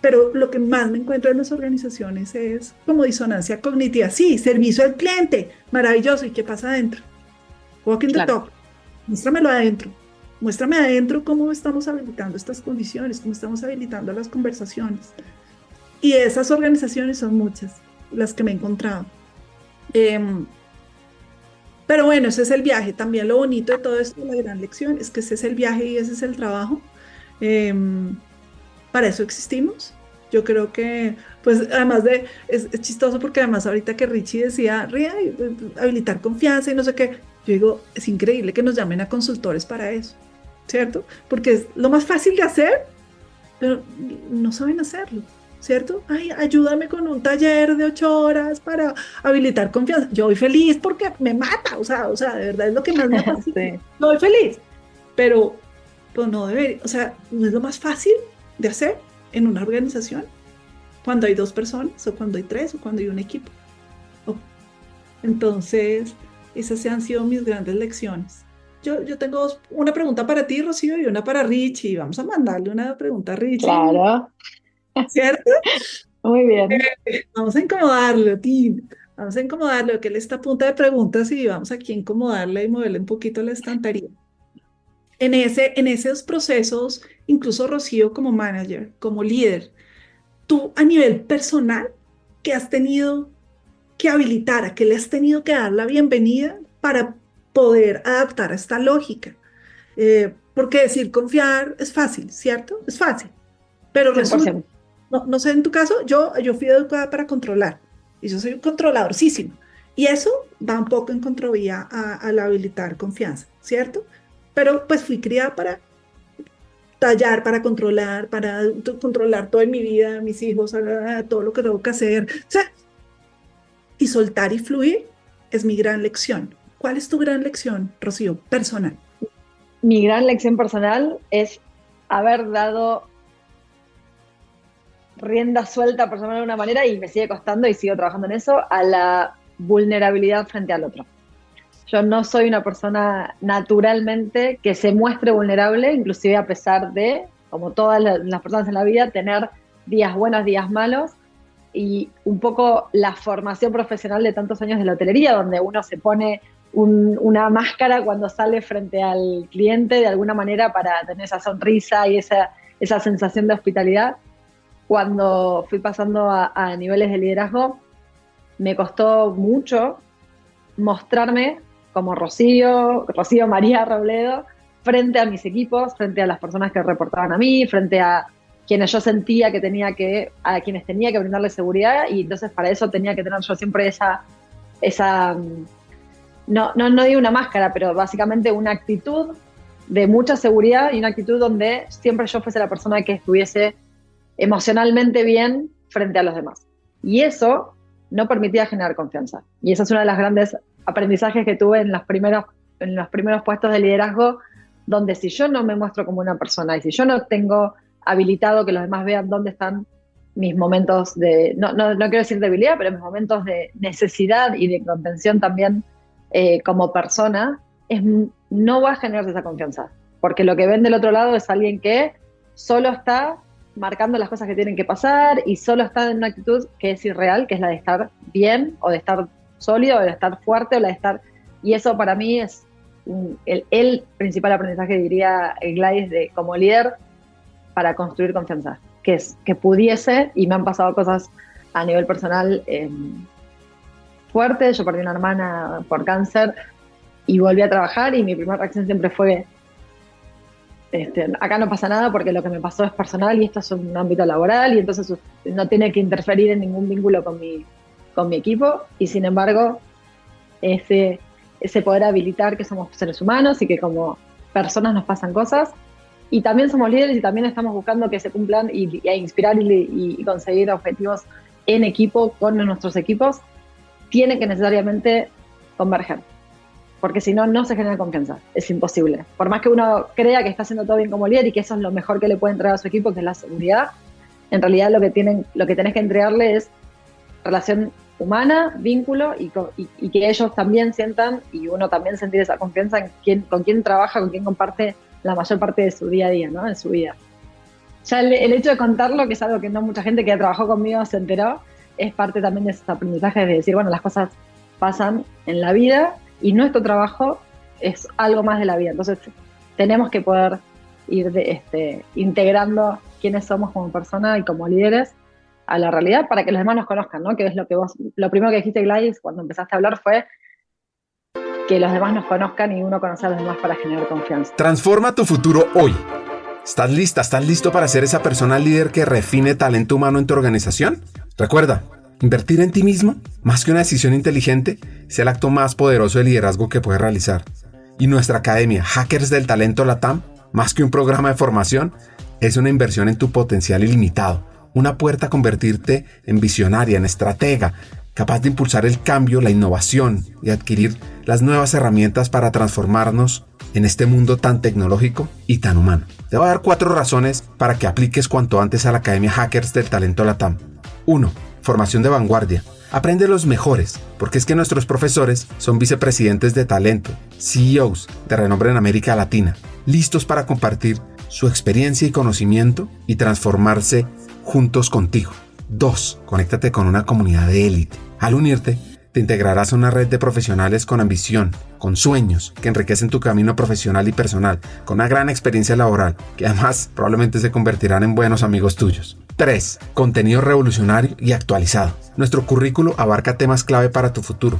Pero lo que más me encuentro en las organizaciones es como disonancia cognitiva. Sí, servicio al cliente, maravilloso. ¿Y qué pasa adentro? Walking the talk. Muéstramelo adentro. Muéstrame adentro cómo estamos habilitando estas condiciones, cómo estamos habilitando las conversaciones. Y esas organizaciones son muchas las que me he encontrado. Pero bueno, ese es el viaje. También lo bonito de todo esto, la gran lección, es que ese es el viaje y ese es el trabajo. Para eso existimos. Yo creo que, pues, además es chistoso porque además ahorita que Richie decía, habilitar confianza y no sé qué, yo digo, es increíble que nos llamen a consultores para eso, ¿cierto? Porque es lo más fácil de hacer, pero no saben hacerlo, ¿cierto? Ay, ayúdame con un taller de 8 horas para habilitar confianza. Yo voy feliz porque me mata, o sea, de verdad es lo que más me fascina. Sí. Yo voy feliz, pero no debería, o sea, no es lo más fácil de hacer en una organización cuando hay 2 personas o cuando hay 3 o cuando hay un equipo. Entonces, esas han sido mis grandes lecciones. Yo tengo una pregunta para ti, Rocío, y una para Richie. Vamos a mandarle una pregunta a Richie. Claro. ¿Cierto? Muy bien. Vamos a incomodarlo, Tim. Vamos a incomodarlo, que él está a punta de preguntas y vamos aquí a incomodarle y moverle un poquito la estantería. En esos procesos, incluso Rocío como manager, como líder, tú a nivel personal, ¿qué has tenido que habilitar, a qué le has tenido que dar la bienvenida para poder adaptar a esta lógica? Porque decir confiar es fácil, ¿cierto? Es fácil. Pero resulta, no sé en tu caso, yo fui educada para controlar y yo soy un controladorcísimo. Y eso va un poco en contravía al habilitar confianza, ¿cierto? Pero pues fui criada para tallar, para controlar todo en mi vida, mis hijos, todo lo que tengo que hacer. O sea, y soltar y fluir es mi gran lección. ¿Cuál es tu gran lección, Rocío, personal? Mi gran lección personal es haber dado rienda suelta, por llamarlo de una manera, y me sigue costando y sigo trabajando en eso, a la vulnerabilidad frente al otro. Yo no soy una persona naturalmente que se muestre vulnerable, inclusive a pesar de, como todas las personas en la vida, tener días buenos, días malos, y un poco la formación profesional de tantos años de la hotelería, donde uno se pone una máscara cuando sale frente al cliente de alguna manera para tener esa sonrisa y esa sensación de hospitalidad. Cuando fui pasando a niveles de liderazgo, me costó mucho mostrarme como Rocío María Robledo, frente a mis equipos, frente a las personas que reportaban a mí, frente a quienes yo sentía a quienes tenía que brindarle seguridad, y entonces para eso tenía que tener yo siempre esa no digo una máscara, pero básicamente una actitud de mucha seguridad y una actitud donde siempre yo fuese la persona que estuviese emocionalmente bien frente a los demás. Y eso no permitía generar confianza. Y esa es una de las grandes aprendizajes que tuve en los primeros puestos de liderazgo, donde si yo no me muestro como una persona y si yo no tengo habilitado que los demás vean dónde están mis momentos de, no quiero decir debilidad, pero mis momentos de necesidad y de contención también como persona, no va a generarse esa confianza. Porque lo que ven del otro lado es alguien que solo está marcando las cosas que tienen que pasar y solo está en una actitud que es irreal, que es la de estar bien o de estar sólido o de estar fuerte o la de estar... Y eso para mí es el principal aprendizaje, diría Gladys, como líder para construir confianza. Que es que pudiese, y me han pasado cosas a nivel personal fuertes. Yo perdí una hermana por cáncer y volví a trabajar y mi primera reacción siempre fue acá no pasa nada porque lo que me pasó es personal y esto es un ámbito laboral y entonces no tiene que interferir en ningún vínculo con mi equipo. Y sin embargo ese poder habilitar que somos seres humanos y que como personas nos pasan cosas, y también somos líderes y también estamos buscando que se cumplan y a inspirar y conseguir objetivos en equipo con nuestros equipos, tiene que necesariamente converger. Porque si no, no se genera confianza. Es imposible. Por más que uno crea que está haciendo todo bien como líder y que eso es lo mejor que le puede entregar a su equipo, que es la seguridad, en realidad lo que tenés que entregarle es relación humana, vínculo, y que ellos también sientan, y uno también sentir esa confianza en con quién trabaja, con quién comparte la mayor parte de su día a día, ¿no? En su vida. Ya el hecho de contarlo, que es algo que no mucha gente que trabajó conmigo se enteró, es parte también de esos aprendizajes de decir, bueno, las cosas pasan en la vida y nuestro trabajo es algo más de la vida. Entonces tenemos que poder ir integrando quiénes somos como personas y como líderes a la realidad para que los demás nos conozcan, ¿no? Que es lo primero que dijiste, Gladys, cuando empezaste a hablar fue que los demás nos conozcan y uno conocer a los demás para generar confianza. Transforma tu futuro hoy. ¿Estás lista? ¿Estás listo para ser esa persona líder que refine talento humano en tu organización? Recuerda, invertir en ti mismo, más que una decisión inteligente, es el acto más poderoso de liderazgo que puedes realizar. Y nuestra academia Hackers del Talento LATAM, más que un programa de formación, es una inversión en tu potencial ilimitado, una puerta a convertirte en visionaria, en estratega, capaz de impulsar el cambio, la innovación y adquirir las nuevas herramientas para transformarnos en este mundo tan tecnológico y tan humano. Te voy a dar 4 razones para que apliques cuanto antes a la Academia Hackers del Talento LATAM. 1. Formación de vanguardia. Aprende los mejores, porque es que nuestros profesores son vicepresidentes de talento, CEOs de renombre en América Latina, listos para compartir su experiencia y conocimiento y transformarse juntos contigo. 2. Conéctate con una comunidad de élite. Al unirte, te integrarás a una red de profesionales con ambición, con sueños, que enriquecen tu camino profesional y personal, con una gran experiencia laboral, que además probablemente se convertirán en buenos amigos tuyos. 3. Contenido revolucionario y actualizado. Nuestro currículo abarca temas clave para tu futuro,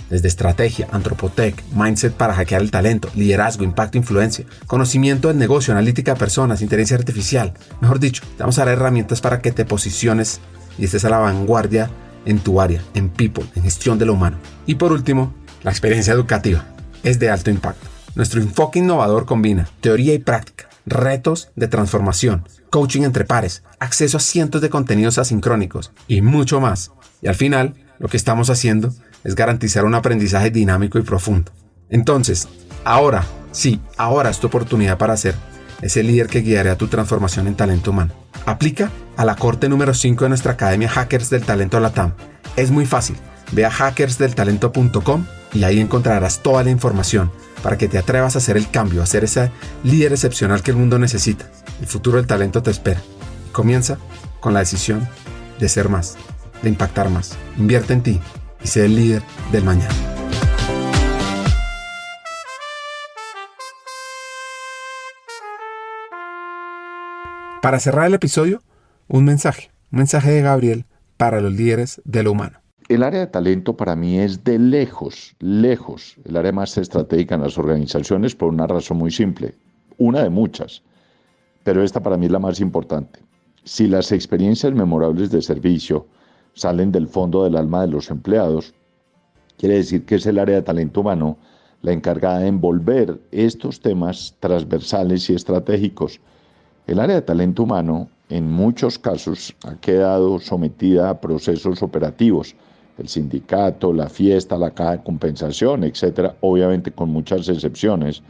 desde estrategia, antropotec, mindset para hackear el talento, liderazgo, impacto, influencia, conocimiento del negocio, analítica de personas, inteligencia artificial. Mejor dicho, te vamos a dar herramientas para que te posiciones y estés a la vanguardia en tu área, en people, en gestión de lo humano. Y por último, la experiencia educativa es de alto impacto. Nuestro enfoque innovador combina teoría y práctica, retos de transformación, coaching entre pares, acceso a cientos de contenidos asincrónicos y mucho más. Y al final, lo que estamos haciendo es garantizar un aprendizaje dinámico y profundo. Entonces, ahora es tu oportunidad para ser ese líder que guiará tu transformación en talento humano. Aplica a la corte número 5 de nuestra academia Hackers del Talento LATAM. Es muy fácil. Ve a hackersdeltalento.com y ahí encontrarás toda la información para que te atrevas a hacer el cambio, a ser ese líder excepcional que el mundo necesita. El futuro del talento te espera. Y comienza con la decisión de ser más, de impactar más. Invierte en ti y sé el líder del mañana. Para cerrar el episodio, un mensaje de Gabriel para los líderes de lo humano. El área de talento para mí es de lejos, el área más estratégica en las organizaciones por una razón muy simple, una de muchas, pero esta para mí es la más importante. Si las experiencias memorables de servicio salen del fondo del alma de los empleados, quiere decir que es el área de talento humano la encargada de envolver estos temas transversales y estratégicos. El área de talento humano, en muchos casos, ha quedado sometida a procesos operativos. El sindicato, la fiesta, la caja de compensación, etcétera, obviamente con muchas excepciones,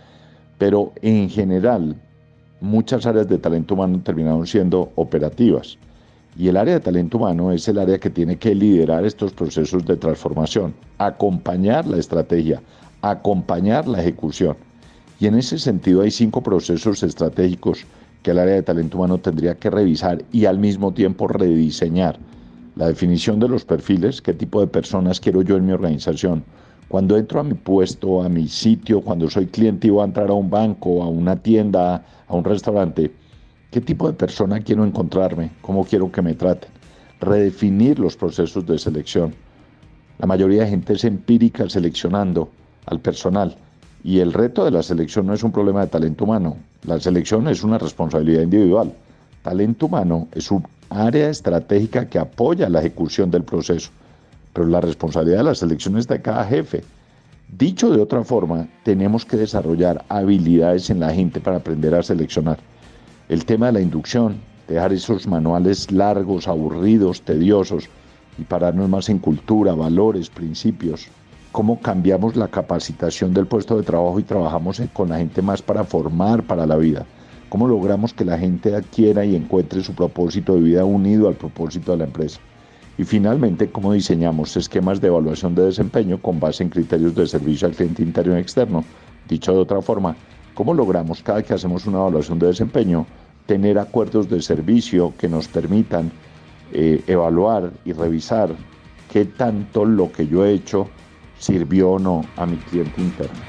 pero en general, muchas áreas de talento humano terminaron siendo operativas. Y el área de talento humano es el área que tiene que liderar estos procesos de transformación, acompañar la estrategia, acompañar la ejecución. Y en ese sentido hay 5 procesos estratégicos que el área de talento humano tendría que revisar y al mismo tiempo rediseñar. La definición de los perfiles, qué tipo de personas quiero yo en mi organización. Cuando entro a mi puesto, a mi sitio, cuando soy cliente y voy a entrar a un banco, a una tienda, a un restaurante, ¿qué tipo de persona quiero encontrarme? ¿Cómo quiero que me traten? Redefinir los procesos de selección. La mayoría de gente es empírica seleccionando al personal. Y el reto de la selección no es un problema de talento humano. La selección es una responsabilidad individual. Talento humano es un área estratégica que apoya la ejecución del proceso. Pero la responsabilidad de la selección es de cada jefe. Dicho de otra forma, tenemos que desarrollar habilidades en la gente para aprender a seleccionar. El tema de la inducción, dejar esos manuales largos, aburridos, tediosos y pararnos más en cultura, valores, principios. Cómo cambiamos la capacitación del puesto de trabajo y trabajamos con la gente más para formar para la vida. Cómo logramos que la gente adquiera y encuentre su propósito de vida unido al propósito de la empresa. Y finalmente, cómo diseñamos esquemas de evaluación de desempeño con base en criterios de servicio al cliente interno y externo. Dicho de otra forma, cómo logramos cada que hacemos una evaluación de desempeño tener acuerdos de servicio que nos permitan evaluar y revisar qué tanto lo que yo he hecho sirvió o no a mi cliente interno.